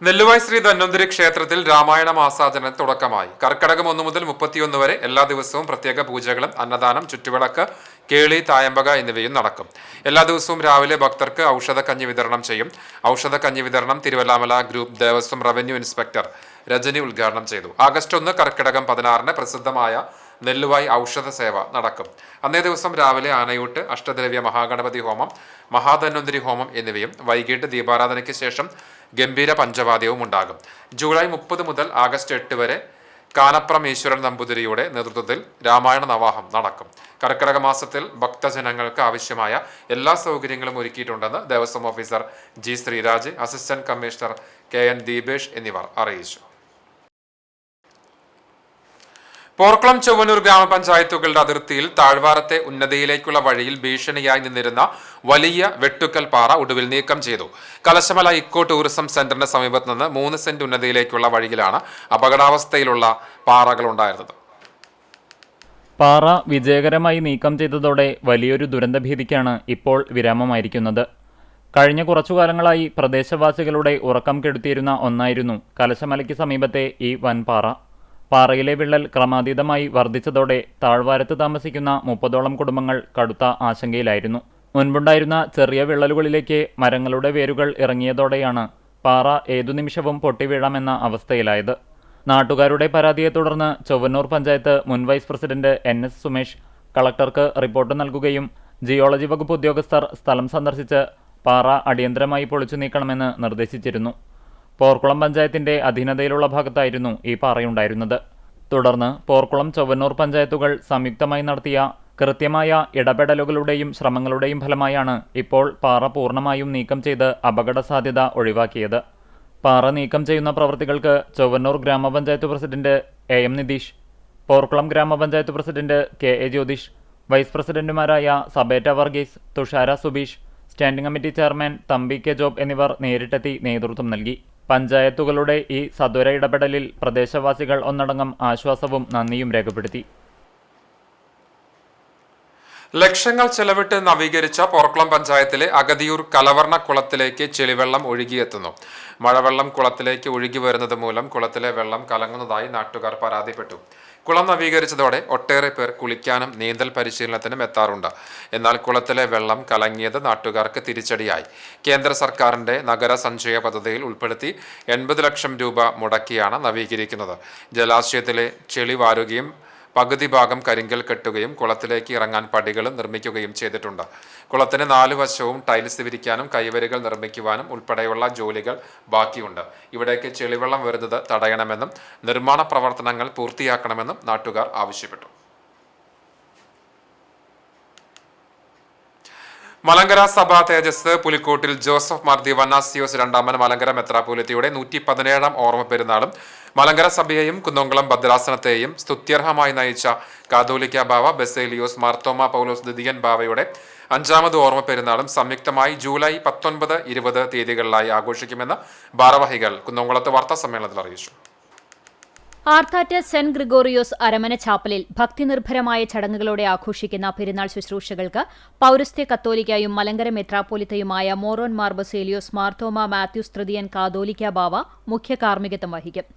നെല്ലുവായ് ശ്രീ ധന്വന്തരി ക്ഷേത്രത്തിൽ രാമായണ മാസാചരണത്തിന് തുടക്കമായി. കർക്കടകം 1 മുതൽ 31 വരെ എല്ലാ ദിവസവും പ്രത്യേക പൂജകളും അന്നദാനം, ചുറ്റുവിളക്ക്, കേളി, തായമ്പക എന്നിവയും നടക്കും. എല്ലാ ദിവസവും രാവിലെ ഭക്തർക്ക് ഔഷധക്കഞ്ഞി വിതരണം ചെയ്യും. ഔഷധക്കഞ്ഞി വിതരണം Thiruvilwamala group Devaswom revenue inspector Rajani ഉദ്ഘാടനം ചെയ്തു. ആഗസ്റ്റ് 1 കർക്കിടകം 16 പ്രസിദ്ധമായ നെല്ലുവായ് ഔഷധ സേവ നടക്കും. അന്നേ ദിവസം രാവിലെ ആനയൂട്ട്, അഷ്ടദ്രവ്യ മഹാഗണപതി ഹോമം, മഹാധന്വന്തരി ഹോമം എന്നിവയും വൈകിട്ട് ദീപാരാധനയ്ക്ക് ശേഷം ഗംഭീര പഞ്ചവാദ്യവും ഉണ്ടാകും. ജൂലൈ 30 മുതൽ ആഗസ്റ്റ് 8 വരെ കാനപ്രം ഈശ്വരൻ നമ്പൂതിരിയുടെ നേതൃത്വത്തിൽ രാമായണ നവാഹം നടക്കും. കർക്കിടക മാസത്തിൽ ഭക്തജനങ്ങൾക്ക് ആവശ്യമായ എല്ലാ സൗകര്യങ്ങളും ഒരുക്കിയിട്ടുണ്ടെന്ന് Devaswom officer G Sreeraj, assistant commissioner KN Deepesh എന്നിവർ അറിയിച്ചു. പോർക്കുളം ചൊവ്വന്നൂർ ഗ്രാമപഞ്ചായത്തുകളുടെ അതിർത്തിയിൽ താഴ്വാരത്തെ ഉന്നതിയിലേക്കുള്ള വഴിയിൽ ഭീഷണിയായി നിന്നിരുന്ന വലിയ വെട്ടുക്കൽ പാറ ഒടുവിൽ നീക്കം ചെയ്തു. കലശമല ഇക്കോ ടൂറിസം സെന്ററിന് സമീപത്ത് നിന്ന് 3 സെന്റ് ഉന്നതിയിലേക്കുള്ള വഴിയിലാണ് അപകടാവസ്ഥയിലുള്ള പാറകൾ ഉണ്ടായിരുന്നത്. പാറ വിജയകരമായി നീക്കം ചെയ്തതോടെ വലിയൊരു ദുരന്തഭീതിക്കാണ് ഇപ്പോൾ വിരാമമായിരിക്കുന്നത്. കഴിഞ്ഞ കുറച്ചുകാലങ്ങളായി പ്രദേശവാസികളുടെ ഉറക്കം കെടുത്തിയിരുന്ന ഒന്നായിരുന്നു കലശമലയ്ക്ക് സമീപത്തെ ഈ വൻപാറ. പാറയിലെ വിള്ളൽ ക്രമാതീതമായി വർദ്ധിച്ചതോടെ താഴ്വാരത്ത് താമസിക്കുന്ന 30ഓളം കുടുംബങ്ങൾ കടുത്ത ആശങ്കയിലായിരുന്നു. മുൻപുണ്ടായിരുന്ന ചെറിയ വിള്ളലുകളിലേക്ക് മരങ്ങളുടെ വേരുകൾ ഇറങ്ങിയതോടെയാണ് പാറ ഏതു നിമിഷവും പൊട്ടിവീഴാമെന്ന അവസ്ഥയിലായത്. നാട്ടുകാരുടെ പരാതിയെ തുടർന്ന് ചൊവ്വന്നൂർ പഞ്ചായത്ത് മുൻ വൈസ് പ്രസിഡന്റ് NS സുമേഷ് കളക്ടർക്ക് റിപ്പോർട്ട് നൽകുകയും ജിയോളജി വകുപ്പ് ഉദ്യോഗസ്ഥർ സ്ഥലം സന്ദർശിച്ച് പാറ അടിയന്തരമായി പൊളിച്ചു നീക്കണമെന്ന് നിർദ്ദേശിച്ചിരുന്നു. പോർക്കുളം പഞ്ചായത്തിന്റെ അധീനതയിലുള്ള ഭാഗത്തായിരുന്നു ഈ പാറയുണ്ടായിരുന്നത്. തുടർന്ന് പോർക്കുളം, ചൊവ്വന്നൂർ പഞ്ചായത്തുകൾ സംയുക്തമായി നടത്തിയ കൃത്യമായ ഇടപെടലുകളുടെയും ശ്രമങ്ങളുടെയും ഫലമായാണ് ഇപ്പോൾ പാറ പൂർണ്ണമായും നീക്കം ചെയ്ത് അപകട സാധ്യത ഒഴിവാക്കിയത്. പാറ നീക്കം ചെയ്യുന്ന പ്രവൃത്തികൾക്ക് ചൊവ്വന്നൂർ ഗ്രാമപഞ്ചായത്ത് പ്രസിഡന്റ് AM നിതീഷ്, പോർക്കുളം ഗ്രാമപഞ്ചായത്ത് പ്രസിഡന്റ് KA ജ്യോതിഷ്, വൈസ് പ്രസിഡന്റുമാരായ Sabeta Varghese, Thushara Subeesh, standing committee chairman Thampi K Job എന്നിവർ നേരിട്ടെത്തി നേതൃത്വം നൽകി. പഞ്ചായത്തുകളുടെ ഈ സത്വര ഇടപെടലിൽ പ്രദേശവാസികൾ ഒന്നടങ്കം ആശ്വാസവും നന്ദിയും രേഖപ്പെടുത്തി. ലക്ഷങ്ങൾ ചെലവിട്ട് നവീകരിച്ച പോർക്കുളം പഞ്ചായത്തിലെ അഗതിയൂർ കലവർണ്ണ കുളത്തിലേക്ക് ചെളിവെള്ളം ഒഴുകിയെത്തുന്നു. മഴവെള്ളം കുളത്തിലേക്ക് ഒഴുകി വരുന്നത് മൂലം കുളത്തിലെ വെള്ളം കലങ്ങുന്നതായി നാട്ടുകാർ പരാതിപ്പെട്ടു. കുളം നവീകരിച്ചതോടെ ഒട്ടേറെ പേർ കുളിക്കാനും നീന്തൽ പരിശീലനത്തിനും എത്താറുണ്ട്. എന്നാൽ കുളത്തിലെ വെള്ളം കലങ്ങിയത് നാട്ടുകാർക്ക് തിരിച്ചടിയായി. കേന്ദ്ര സർക്കാരിന്റെ നഗര സഞ്ചയ പദ്ധതിയിൽ ഉൾപ്പെടുത്തി 80 ലക്ഷം രൂപ മുടക്കിയാണ് നവീകരിക്കുന്നത്. ജലാശയത്തിലെ ചെളി വാരുകയും പകുതി ഭാഗം കരിങ്കൽ കെട്ടുകയും കുളത്തിലേക്ക് ഇറങ്ങാൻ പടികളും നിർമ്മിക്കുകയും ചെയ്തിട്ടുണ്ട്. കുളത്തിന് 4 വശവും ടൈൽസ് വിരിക്കാനും കൈവരികൾ നിർമ്മിക്കുവാനും ഉൾപ്പെടെയുള്ള ജോലികൾ ബാക്കിയുണ്ട്. ഇവിടേക്ക് ചെളിവെള്ളം വരുന്നത് തടയണമെന്നും നിർമ്മാണ പ്രവർത്തനങ്ങൾ പൂർത്തിയാക്കണമെന്നും നാട്ടുകാർ ആവശ്യപ്പെട്ടു. മലങ്കര സഭാ തേജസ് പുലിക്കോട്ടിൽ ജോസഫ് മാർ ദിവന്നാസിയോസ് രണ്ടാമൻ മലങ്കര മെത്രാപ്പോലിത്തയുടെ 117ാം ഓർമ്മ പെരുന്നാളും മലങ്കര സഭയെയും കുന്നംകുളം ഭദ്രാസനത്തെയും സ്തുത്യർഹമായി നയിച്ച കാതോലിക്ക ബാവ ബസേലിയോസ് മാർത്തോമ പൗലോസ് ദ്വിതീയൻ ബാവയുടെ 5ാമത് ഓർമ്മ പെരുന്നാളും സംയുക്തമായി ജൂലൈ 19, 20 തീയതികളിലായി ആഘോഷിക്കുമെന്ന് ഭാരവാഹികൾ കുന്നംകുളത്ത് വാർത്താ സമ്മേളനത്തിൽ അറിയിച്ചു. ആർത്താറ്റ് സെന്റ് ഗ്രിഗോറിയോസ് അരമന ചാപ്പലിൽ ഭക്തിനിർഭരമായ ചടങ്ങുകളോടെ ആഘോഷിക്കുന്ന പെരുന്നാൾ ശുശ്രൂഷകൾക്ക് പൗരസ്ത്യ കത്തോലിക്കായും മലങ്കര മെത്രാപ്പോലിത്തയുമായ മോറോൻ മാർ ബസേലിയോസ് മാർത്തോമ മാത്യൂസ് തൃതീയൻ കാതോലിക്ക ബാവ മുഖ്യ കാർമ്മികത്വം വഹിക്കും.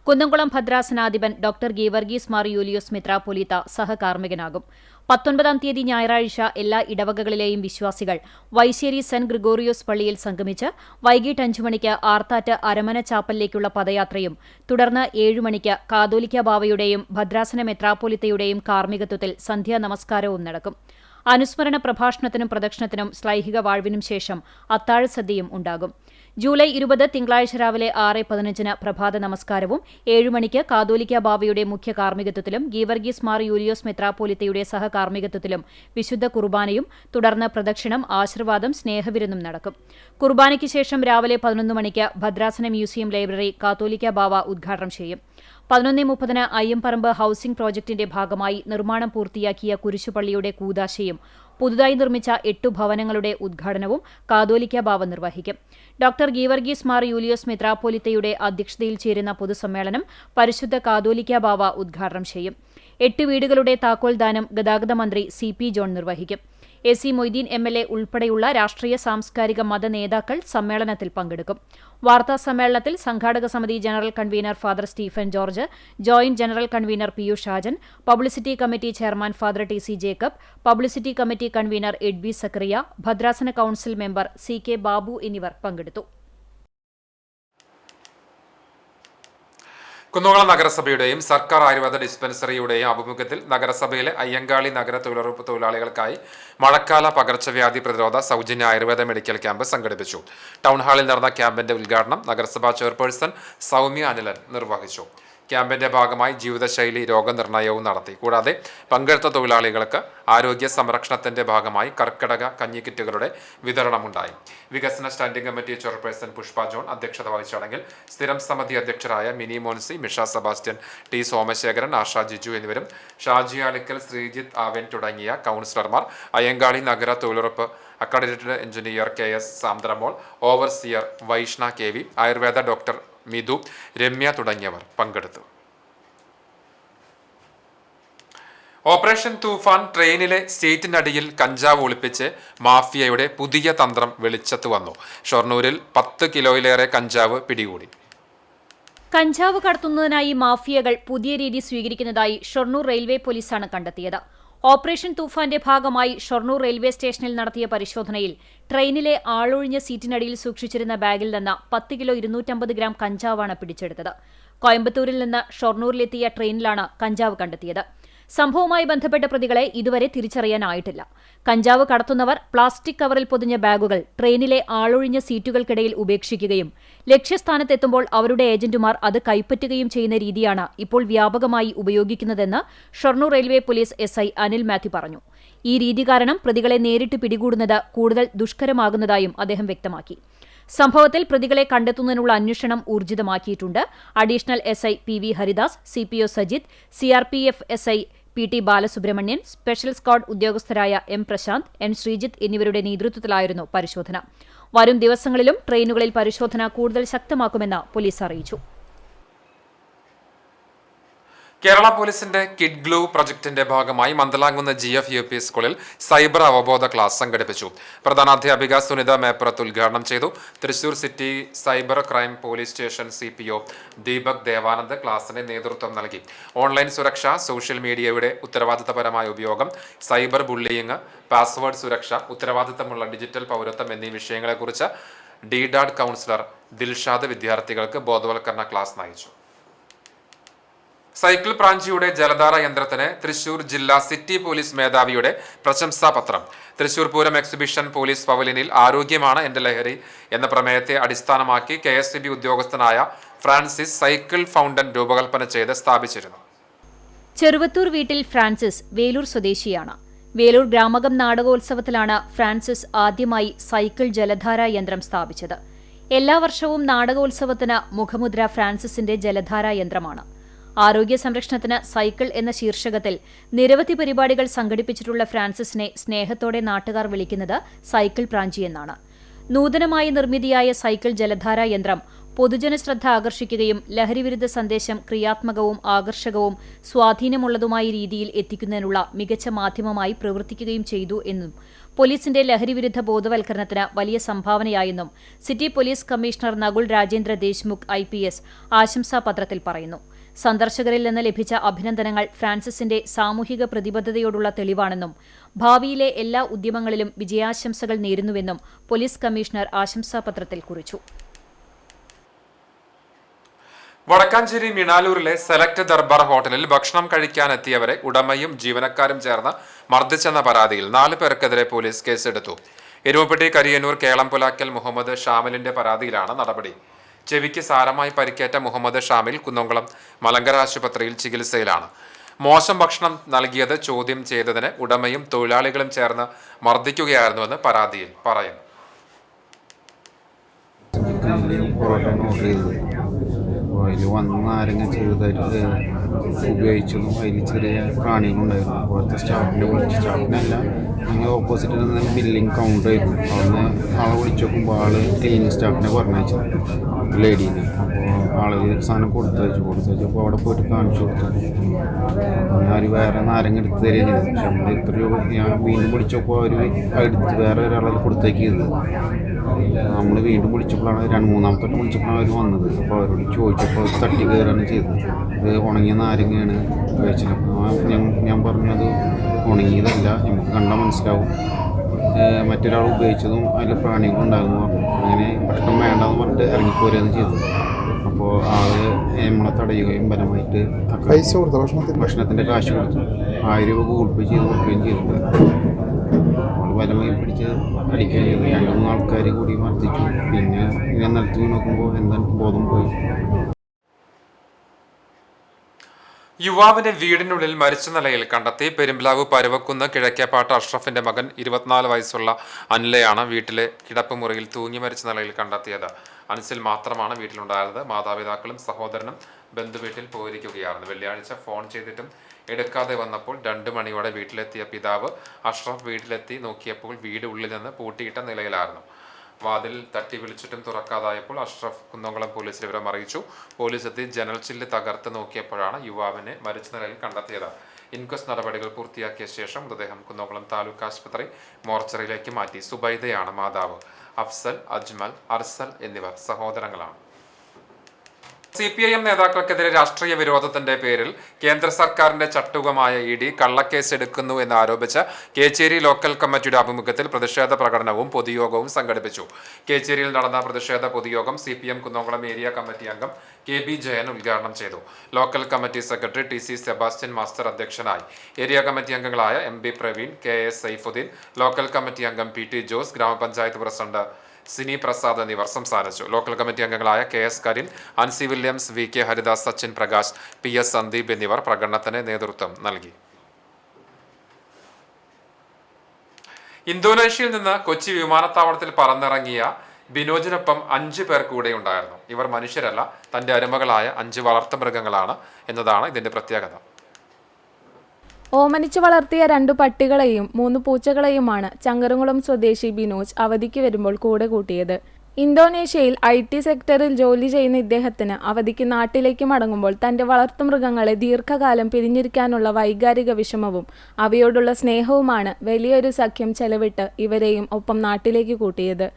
കുന്നംകുളം ഭദ്രാസനാധിപൻ ഡോക്ടർ ഗീവർഗീസ് മാർ യൂലിയോസ് മെത്രാപ്പോലിത്ത സഹകാർമ്മികനാകും. 19-ാം തീയതി ഞായറാഴ്ച എല്ലാ ഇടവകകളിലെയും വിശ്വാസികൾ വൈശ്ശേരി സെന്റ് ഗ്രിഗോറിയോസ് പള്ളിയിൽ സംഗമിച്ച് വൈകിട്ട് 5 മണിക്ക് ആർത്താറ്റ് അരമന ചാപ്പലിലേക്കുള്ള പദയാത്രയും തുടർന്ന് 7 മണിക്ക് കാതോലിക്ക ബാവയുടെയും ഭദ്രാസന മെത്രാപ്പോലിത്തയുടെയും കാർമ്മികത്വത്തിൽ സന്ധ്യാ നമസ്കാരവും നടക്കും. അനുസ്മരണ പ്രഭാഷണത്തിനും പ്രദക്ഷിണത്തിനും ശ്ലൈഹിക വാഴ്വിനും ശേഷം അത്താഴസദ്യയും ഉണ്ടാകും. ജൂലൈ 20 തിങ്കളാഴ്ച രാവിലെ 6:15 പ്രഭാത നമസ്കാരവും 7 മണിക്ക് കാതോലിക്ക ബാവയുടെ മുഖ്യ കാർമ്മികത്വത്തിലും ഗീവർഗീസ് മാർ യൂലിയോസ് മെത്രാപ്പോലിത്തയുടെ സഹകാർമ്മികത്വത്തിലും വിശുദ്ധ കുർബാനയും തുടർന്ന് പ്രദക്ഷിണം, ആശീർവാദം, സ്നേഹവിരുന്നും നടക്കും. കുർബാനയ്ക്ക് ശേഷം രാവിലെ 11 മണിക്ക് ഭദ്രാസന മ്യൂസിയം ലൈബ്രറി കാതോലിക്ക ബാവ ഉദ്ഘാടനം ചെയ്യും. 11:30 അയ്യംപറമ്പ് ഹൌസിംഗ് പ്രോജക്ടിന്റെ ഭാഗമായി നിർമ്മാണം പൂർത്തിയാക്കിയ കുരിശുപള്ളിയുടെ കൂദാശയും പുതുതായി നിർമ്മിച്ച 8 ഭവനങ്ങളുടെ ഉദ്ഘാടനവും കാതോലിക്ക ബാവ നിർവഹിക്കും. ഡോക്ടർ ഗീവർഗീസ് മാർ യൂലിയോസ് മെത്രാപ്പോലിത്തയുടെ അധ്യക്ഷതയിൽ ചേരുന്ന പൊതുസമ്മേളനം പരിശുദ്ധ കാതോലിക്ക ബാവ ഉദ്ഘാടനം ചെയ്യും. 8 വീടുകളുടെ താക്കോൽദാനം ഗതാഗത മന്ത്രി CP ജോൺ നിർവഹിക്കും. AC മൊയ്തീൻ MLA ഉൾപ്പെടെയുള്ള രാഷ്ട്രീയ സാംസ്കാരിക മത നേതാക്കൾ സമ്മേളനത്തിൽ പങ്കെടുക്കും. വാർത്താ സമ്മേളനത്തിൽ സംഘാടക സമിതി general convener father Stephen George, joint general convener Piyush Hajan, publicity committee chairman father TC Jacob, publicity committee convener എഡ്ബി സക്കറിയ, ഭദ്രാസന കൌൺസിൽ മെമ്പർ CK ബാബു എന്നിവർ പങ്കെടുത്തു. കുന്നംകുളം നഗരസഭയുടെയും സർക്കാർ ആയുർവേദ ഡിസ്പെൻസറിയുടെയും ആഭിമുഖ്യത്തിൽ നഗരസഭയിലെ അയ്യങ്കാളി നഗര തൊഴിലുറപ്പ് തൊഴിലാളികൾക്കായി മഴക്കാല പകർച്ചവ്യാധി പ്രതിരോധ സൗജന്യ ആയുർവേദ മെഡിക്കൽ ക്യാമ്പ് സംഘടിപ്പിച്ചു. ടൗൺ ഹാളിൽ നടന്ന ക്യാമ്പിന്റെ ഉദ്ഘാടനം നഗരസഭാ ചെയർപേഴ്സൺ സൗമ്യ അനിലൻ നിർവഹിച്ചു. ക്യാമ്പിന്റെ ഭാഗമായി ജീവിതശൈലി രോഗനിർണയവും നടത്തി. കൂടാതെ പങ്കെടുത്ത തൊഴിലാളികൾക്ക് ആരോഗ്യ സംരക്ഷണത്തിന്റെ ഭാഗമായി കർക്കിടക കഞ്ഞിക്കിറ്റുകളുടെ വിതരണമുണ്ടായി. വികസന standing committee chairperson Pushpa John അധ്യക്ഷത വഹിച്ച ചടങ്ങിൽ സ്ഥിരം സമിതി അധ്യക്ഷരായ മിനി മോൻസി, മിഷ സെബാസ്റ്റ്യൻ, T സോമശേഖരൻ, ആഷ ജിജു എന്നിവരും ഷാജി ആലിക്കൽ, ശ്രീജിത്ത് ആവൻ തുടങ്ങിയ കൗൺസിലർമാർ, അയ്യങ്കാളി നഗര തൊഴിലുറപ്പ് accredited engineer KS Sandramol, overseer Vaishna KV, Ayurveda doctor Mithu, Ramya തുടങ്ങിയവർ പങ്കെടുത്തു. ഓപ്പറേഷൻ തൂഫാൻ ട്രെയിനിലെ സീറ്റിനടിയിൽ കഞ്ചാവ് ഒളിപ്പിച്ച് മാഫിയയുടെ പുതിയ തന്ത്രം വെളിച്ചത്ത് വന്നു. ഷൊർണൂരിൽ 10 കിലോയിലേറെ കഞ്ചാവ് പിടികൂടി. കഞ്ചാവ് കടത്തുന്നതിനായി മാഫിയകൾ പുതിയ രീതി സ്വീകരിക്കുന്നതായി ഷൊർണൂർ റെയിൽവേ പോലീസാണ് കണ്ടെത്തിയത്. ഓപ്പറേഷൻ തൂഫാന്റെ ഭാഗമായി ഷൊർണൂർ റെയിൽവേ സ്റ്റേഷനിൽ നടത്തിയ പരിശോധനയിൽ ട്രെയിനിലെ ആളൊഴിഞ്ഞ സീറ്റിനടിയിൽ സൂക്ഷിച്ചിരുന്ന ബാഗിൽ നിന്ന് 10 കിലോ 250 ഗ്രാം കഞ്ചാവാണ് പിടിച്ചെടുത്തത്. കോയമ്പത്തൂരിൽ നിന്ന് ഷൊർണൂരിലെത്തിയ ട്രെയിനിലാണ് കഞ്ചാവ് കണ്ടെത്തിയത്. സംഭവവുമായി ബന്ധപ്പെട്ട പ്രതികളെ ഇതുവരെ തിരിച്ചറിയാനായിട്ടില്ല. കഞ്ചാവ് കടത്തുന്നവർ പ്ലാസ്റ്റിക് കവറിൽ പൊതിഞ്ഞ ബാഗുകൾ ട്രെയിനിലെ ആളൊഴിഞ്ഞ സീറ്റുകൾക്കിടയിൽ ഉപേക്ഷിക്കുകയും ലക്ഷ്യസ്ഥാനത്തെത്തുമ്പോൾ അവരുടെ ഏജന്റുമാർ അത് കൈപ്പറ്റുകയും ചെയ്യുന്ന രീതിയാണ് ഇപ്പോൾ വ്യാപകമായി ഉപയോഗിക്കുന്നതെന്ന് Shoranur railway police SI Anil Mathew പറഞ്ഞു. ഈ രീതി കാരണം പ്രതികളെ നേരിട്ട് പിടികൂടുന്നത് കൂടുതൽ ദുഷ്കരമാകുന്നതായും അദ്ദേഹം വ്യക്തമാക്കി. സംഭവത്തിൽ പ്രതികളെ കണ്ടെത്തുന്നതിനുള്ള അന്വേഷണം ഊർജിതമാക്കിയിട്ടുണ്ട്. Additional SI PV Haridas, CPO Sajith, CRPF SI PT Balasubramanian, special squad ഉദ്യോഗസ്ഥരായ M പ്രശാന്ത്, N ശ്രീജിത്ത് എന്നിവരുടെ നേതൃത്വത്തിലായിരുന്നു പരിശോധന. വരും ദിവസങ്ങളിലും ട്രെയിനുകളിൽ പരിശോധന കൂടുതൽ ശക്തമാക്കുമെന്ന് പോലീസ് അറിയിച്ചു. കേരള പോലീസിന്റെ കിഡ് ഗ്ലൂ പ്രൊജക്ടിന്റെ ഭാഗമായി മന്ദലാംകുന്ന് GF UP സ്കൂളിൽ സൈബർ അവബോധ ക്ലാസ് സംഘടിപ്പിച്ചു. പ്രധാനാധ്യാപിക സുനിത മേപ്പുറത്ത് ഉദ്ഘാടനം ചെയ്തു. Thrissur city cyber crime police station CPO Deepak Devanand ക്ലാസിന് നേതൃത്വം നൽകി. ഓൺലൈൻ സുരക്ഷ, സോഷ്യൽ മീഡിയയുടെ ഉത്തരവാദിത്തപരമായ ഉപയോഗം, സൈബർ ബുള്ളിയിങ്, പാസ്വേഡ് സുരക്ഷ, ഉത്തരവാദിത്തമുള്ള ഡിജിറ്റൽ പൗരത്വം എന്നീ വിഷയങ്ങളെക്കുറിച്ച് DDAD കൗൺസിലർ ദിൽഷാദ് വിദ്യാർത്ഥികൾക്ക് ബോധവൽക്കരണ ക്ലാസ് നയിച്ചു. സൈക്കിൾ പ്രാഞ്ചിയുടെ ജലധാര യന്ത്രത്തിന് തൃശൂർ ജില്ലാ സിറ്റി പോലീസ് മേധാവിയുടെ പ്രശംസാപത്രം. തൃശൂർ പൂരം എക്സിബിഷൻ പോലീസ് പവലിയനിൽ ആരോഗ്യമാണ് എന്റെ ലഹരി എന്ന പ്രമേയത്തെ അടിസ്ഥാനമാക്കി KSCB ഉദ്യോഗസ്ഥനായ ഫ്രാൻസിസ് സൈക്കിൾ ഫൗണ്ടൻ രൂപകൽപ്പന ചെയ്ത് സ്ഥാപിച്ചിരുന്നു. ചെറുവത്തൂർ വീട്ടിൽ ഫ്രാൻസിസ് വേലൂർ സ്വദേശിയാണ്. വേലൂർ ഗ്രാമകം നാടകോത്സവത്തിലാണ് ഫ്രാൻസിസ് ആദ്യമായി സൈക്കിൾ ജലധാര യന്ത്രം സ്ഥാപിച്ചത്. എല്ലാ വർഷവും നാടകോത്സവത്തിന് മുഖമുദ്ര ഫ്രാൻസിസിന്റെ ജലധാര യന്ത്രമാണ്. ആരോഗ്യ സംരക്ഷണത്തിന് സൈക്കിൾ എന്ന ശീർഷകത്തിൽ നിരവധി പരിപാടികൾ സംഘടിപ്പിച്ചിട്ടുള്ള ഫ്രാൻസിസിനെ സ്നേഹത്തോടെ നാട്ടുകാർ വിളിക്കുന്നത് സൈക്കിൾ പ്രാഞ്ചി എന്നാണ്. നൂതനമായി നിർമ്മിതിയായ സൈക്കിൾ ജലധാര യന്ത്രം പൊതുജന ശ്രദ്ധ ആകർഷിക്കുകയും ലഹരിവിരുദ്ധ സന്ദേശം ക്രിയാത്മകവും ആകർഷകവും സ്വാധീനമുള്ളതുമായ രീതിയിൽ എത്തിക്കുന്നതിനുള്ള മികച്ച മാധ്യമമായി പ്രവർത്തിക്കുകയും ചെയ്തു എന്നും പോലീസിന്റെ ലഹരിവിരുദ്ധ ബോധവൽക്കരണത്തിന് വലിയ സംഭാവനയായെന്നും city police commissioner Nakul Rajendra Deshmukh IPS ആശംസാപത്രത്തിൽ പറയുന്നു. സന്ദർശകരിൽ നിന്ന് ലഭിച്ച അഭിനന്ദനങ്ങൾ ഫ്രാൻസിസിന്റെ സാമൂഹിക പ്രതിബദ്ധതയോടുള്ള തെളിവാണെന്നും ഭാവിയിലെ എല്ലാ ഉദ്യമങ്ങളിലും വിജയാശംസകൾ നേരുന്നുവെന്നും പോലീസ് കമ്മീഷണർ ആശംസാപത്രത്തിൽ കുറിച്ചു. വടക്കാഞ്ചേരി മിണാലൂരിലെ സെലക്ട് ദർബാർ ഹോട്ടലിൽ ഭക്ഷണം കഴിക്കാനെത്തിയവരെ ഉടമയും ജീവനക്കാരും ചേർന്ന് മർദ്ദിച്ചെന്ന പരാതിയിൽ 4 പേർക്കെതിരെ പോലീസ് കേസെടുത്തു. എരുമപ്പെട്ടി കരിയന്നൂർ കേളംപുലാക്കൽ മുഹമ്മദ് ഷാമിലിന്റെ പരാതിയിലാണ് നടപടി. ചെവിക്ക് സാരമായി പരിക്കേറ്റ മുഹമ്മദ് ഷാമിൽ കുന്നംകുളം മലങ്കര ആശുപത്രിയിൽ ചികിത്സയിലാണ്. മോശം ഭക്ഷണം നൽകിയത് ചോദ്യം ചെയ്തതിന് ഉടമയും തൊഴിലാളികളും ചേർന്ന് മർദ്ദിക്കുകയായിരുന്നുവെന്ന് പരാതിയിൽ പറയുന്നു. അതിൽ വന്ന് നാരങ്ങ ചെറുതായിട്ട് ഉപയോഗിച്ചതും അതിൽ ചെറിയ പ്രാണികളുണ്ടായിരുന്നു. അവിടുത്തെ സ്റ്റാഫിനെ വിളിച്ച്, സ്റ്റാഫിനല്ല ഞങ്ങൾ ഓപ്പോസിറ്റിൽ നിന്ന് ബില്ലിംഗ് കൗണ്ടറായിരുന്നു. അവിടുന്ന് ആളെ വിളിച്ച് നോക്കുമ്പോൾ ആൾ ക്ലീനിങ് സ്റ്റാഫിനെ പറഞ്ഞയച്ചു, ലേഡീനെ. അപ്പോൾ ആളുകൾ സാധനം കൊടുത്തയച്ചപ്പോൾ അവിടെ പോയിട്ട് കാണിച്ചു കൊടുത്തു. അവർ വേറെ നാരങ്ങ എടുത്ത് തരികയും ചെയ്തു. പക്ഷെ നമ്മൾ എത്ര രൂപ ഞാൻ വീണ്ടും വിളിച്ചപ്പോൾ അവർ എടുത്ത് വേറെ ഒരാളത് കൊടുത്തേക്ക് ചെയ്തത്. നമ്മൾ വീണ്ടും വിളിച്ചപ്പോഴാണ് മൂന്നാമത്തെ വട്ടം വിളിച്ചപ്പോഴാണ് അവർ വന്നത്. അപ്പോൾ അവരോട് ചോദിച്ചപ്പോൾ അവർ തട്ടി കയറാണ് ചെയ്തത്. ഇത് ഉണങ്ങിയ നാരങ്ങയാണ് ഉപയോഗിച്ചത്. ഞാൻ പറഞ്ഞത് ഉണങ്ങിയതല്ല, നമുക്ക് കണ്ടാൽ മനസ്സിലാവും, മറ്റൊരാൾ ഉപയോഗിച്ചതും അതിൽ പ്രാണികളുണ്ടാകുന്നു പറഞ്ഞു. അങ്ങനെ ഭക്ഷണം വേണ്ടെന്ന് പറഞ്ഞിട്ട് ഇറങ്ങിപ്പോരുകയാണ് ചെയ്തത്. അപ്പോൾ ആള് നമ്മളെ തടയുകയും ബലമായിട്ട് പൈസ കൊടുത്തു, ഭക്ഷണത്തിൻ്റെ കാശ് കൊടുത്തു. 1000 രൂപ ഗൂഗിൾ പേ ചെയ്ത് കൊടുക്കുകയും ചെയ്തിട്ടുണ്ട്. നമ്മൾ ബലമായി പിടിച്ച് അടിക്കുകയും ചെയ്തു. 2-3 ആൾക്കാർ കൂടി മർദ്ദിച്ചു. പിന്നെ ഇങ്ങനെ നിലത്ത് നോക്കുമ്പോൾ എന്താ ബോധം പോയി. യുവാവിനെ വീടിനുള്ളിൽ മരിച്ച നിലയിൽ കണ്ടെത്തി. പെരുമ്പ്ലാവ് പരുവക്കുന്ന് കിഴക്കേപ്പാട്ട് അഷ്റഫിന്റെ മകൻ 24 വയസ്സുള്ള അനിലയാണ് വീട്ടിലെ കിടപ്പുമുറിയിൽ തൂങ്ങി മരിച്ച നിലയിൽ കണ്ടെത്തിയത്. അൻസിൽ മാത്രമാണ് വീട്ടിലുണ്ടായിരുന്നത്. മാതാപിതാക്കളും സഹോദരനും ബന്ധുവീട്ടിൽ പോയിരിക്കുകയായിരുന്നു. വെള്ളിയാഴ്ച ഫോൺ ചെയ്തിട്ടും എടുക്കാതെ വന്നപ്പോൾ 2 മണിയോടെ വീട്ടിലെത്തിയ പിതാവ് അഷ്റഫ് വീട്ടിലെത്തി നോക്കിയപ്പോൾ വീട് ഉള്ളിൽ നിന്ന് പൂട്ടിയിട്ട നിലയിലായിരുന്നു. വാതിൽ തട്ടി വിളിച്ചിട്ടും തുറക്കാതായപ്പോൾ അഷ്റഫ് കുന്നംകുളം പോലീസിൽ വിവരം അറിയിച്ചു. പോലീസ് എത്തി ജനൽ ചില്ല് തകർത്ത് നോക്കിയപ്പോഴാണ് യുവാവിനെ മരിച്ച നിലയിൽ കണ്ടെത്തിയത്. ഇൻക്വസ്റ്റ് നടപടികൾ പൂർത്തിയാക്കിയ ശേഷം മൃതദേഹം കുന്നംകുളം താലൂക്ക് ആശുപത്രി മോർച്ചറിയിലേക്ക് മാറ്റി. സുബൈദയാണ് മാതാവ്. അഫ്സൽ, അജ്മൽ, അർസൽ എന്നിവർ സഹോദരങ്ങളാണ്. CPIM നേതാക്കൾക്കെതിരെ രാഷ്ട്രീയ വിരോധത്തിന്റെ പേരിൽ കേന്ദ്ര സർക്കാരിന്റെ ചട്ടുകമായ ED കള്ളക്കേസ് എടുക്കുന്നു എന്നാരോപിച്ച് കേച്ചേരി ലോക്കൽ കമ്മിറ്റിയുടെ ആഭിമുഖ്യത്തിൽ പ്രതിഷേധ പ്രകടനവും പൊതുയോഗവും സംഘടിപ്പിച്ചു. കേച്ചേരിയിൽ നടന്ന പ്രതിഷേധ പൊതുയോഗം CPM കുന്നംകുളം ഏരിയ കമ്മിറ്റി അംഗം KB ജയൻ ഉദ്ഘാടനം ചെയ്തു. Local committee secretary TC Sebastian master അധ്യക്ഷനായി. ഏരിയ കമ്മിറ്റി അംഗങ്ങളായ MB Praveen, KS Saifuddin, local committee അംഗം PT ജോസ്, ഗ്രാമപഞ്ചായത്ത് പ്രസിഡന്റ് സിനി പ്രസാദ് എന്നിവർ സംസാരിച്ചു. ലോക്കൽ കമ്മിറ്റി അംഗങ്ങളായ KS Kareen, Ancy Williams, VK Haridas, Sachin Prakash, PS Sandeep എന്നിവർ പ്രകടനത്തിന് നേതൃത്വം നൽകി. ഇന്തോനേഷ്യയിൽ നിന്ന് കൊച്ചി വിമാനത്താവളത്തിൽ പറന്നിറങ്ങിയ ബിനോജിനൊപ്പം 5 പേർ കൂടെ ഉണ്ടായിരുന്നു. ഇവർ മനുഷ്യരല്ല, തന്റെ അരുമകളായ 5 വളർത്തുമൃഗങ്ങളാണ് എന്നതാണ് ഇതിന്റെ പ്രത്യേകത. ഓമനിച്ചു വളർത്തിയ 2 പട്ടികളെയും 3 പൂച്ചകളെയുമാണ് ചങ്ങരംകുളം സ്വദേശി ബിനോജ് അവധിക്ക് വരുമ്പോൾ കൂടെ കൂട്ടിയത്. ഇന്തോനേഷ്യയിൽ IT സെക്ടറിൽ ജോലി ചെയ്യുന്ന ഇദ്ദേഹത്തിന് അവധിക്ക് നാട്ടിലേക്ക് മടങ്ങുമ്പോൾ തന്റെ വളർത്തുമൃഗങ്ങളെ ദീർഘകാലം പിരിഞ്ഞിരിക്കാനുള്ള വൈകാരിക വിഷമവും അവയോടുള്ള സ്നേഹവുമാണ് വലിയൊരു സഖ്യം ചെലവിട്ട് ഇവരെയും ഒപ്പം നാട്ടിലേക്ക് കൂട്ടിയത്.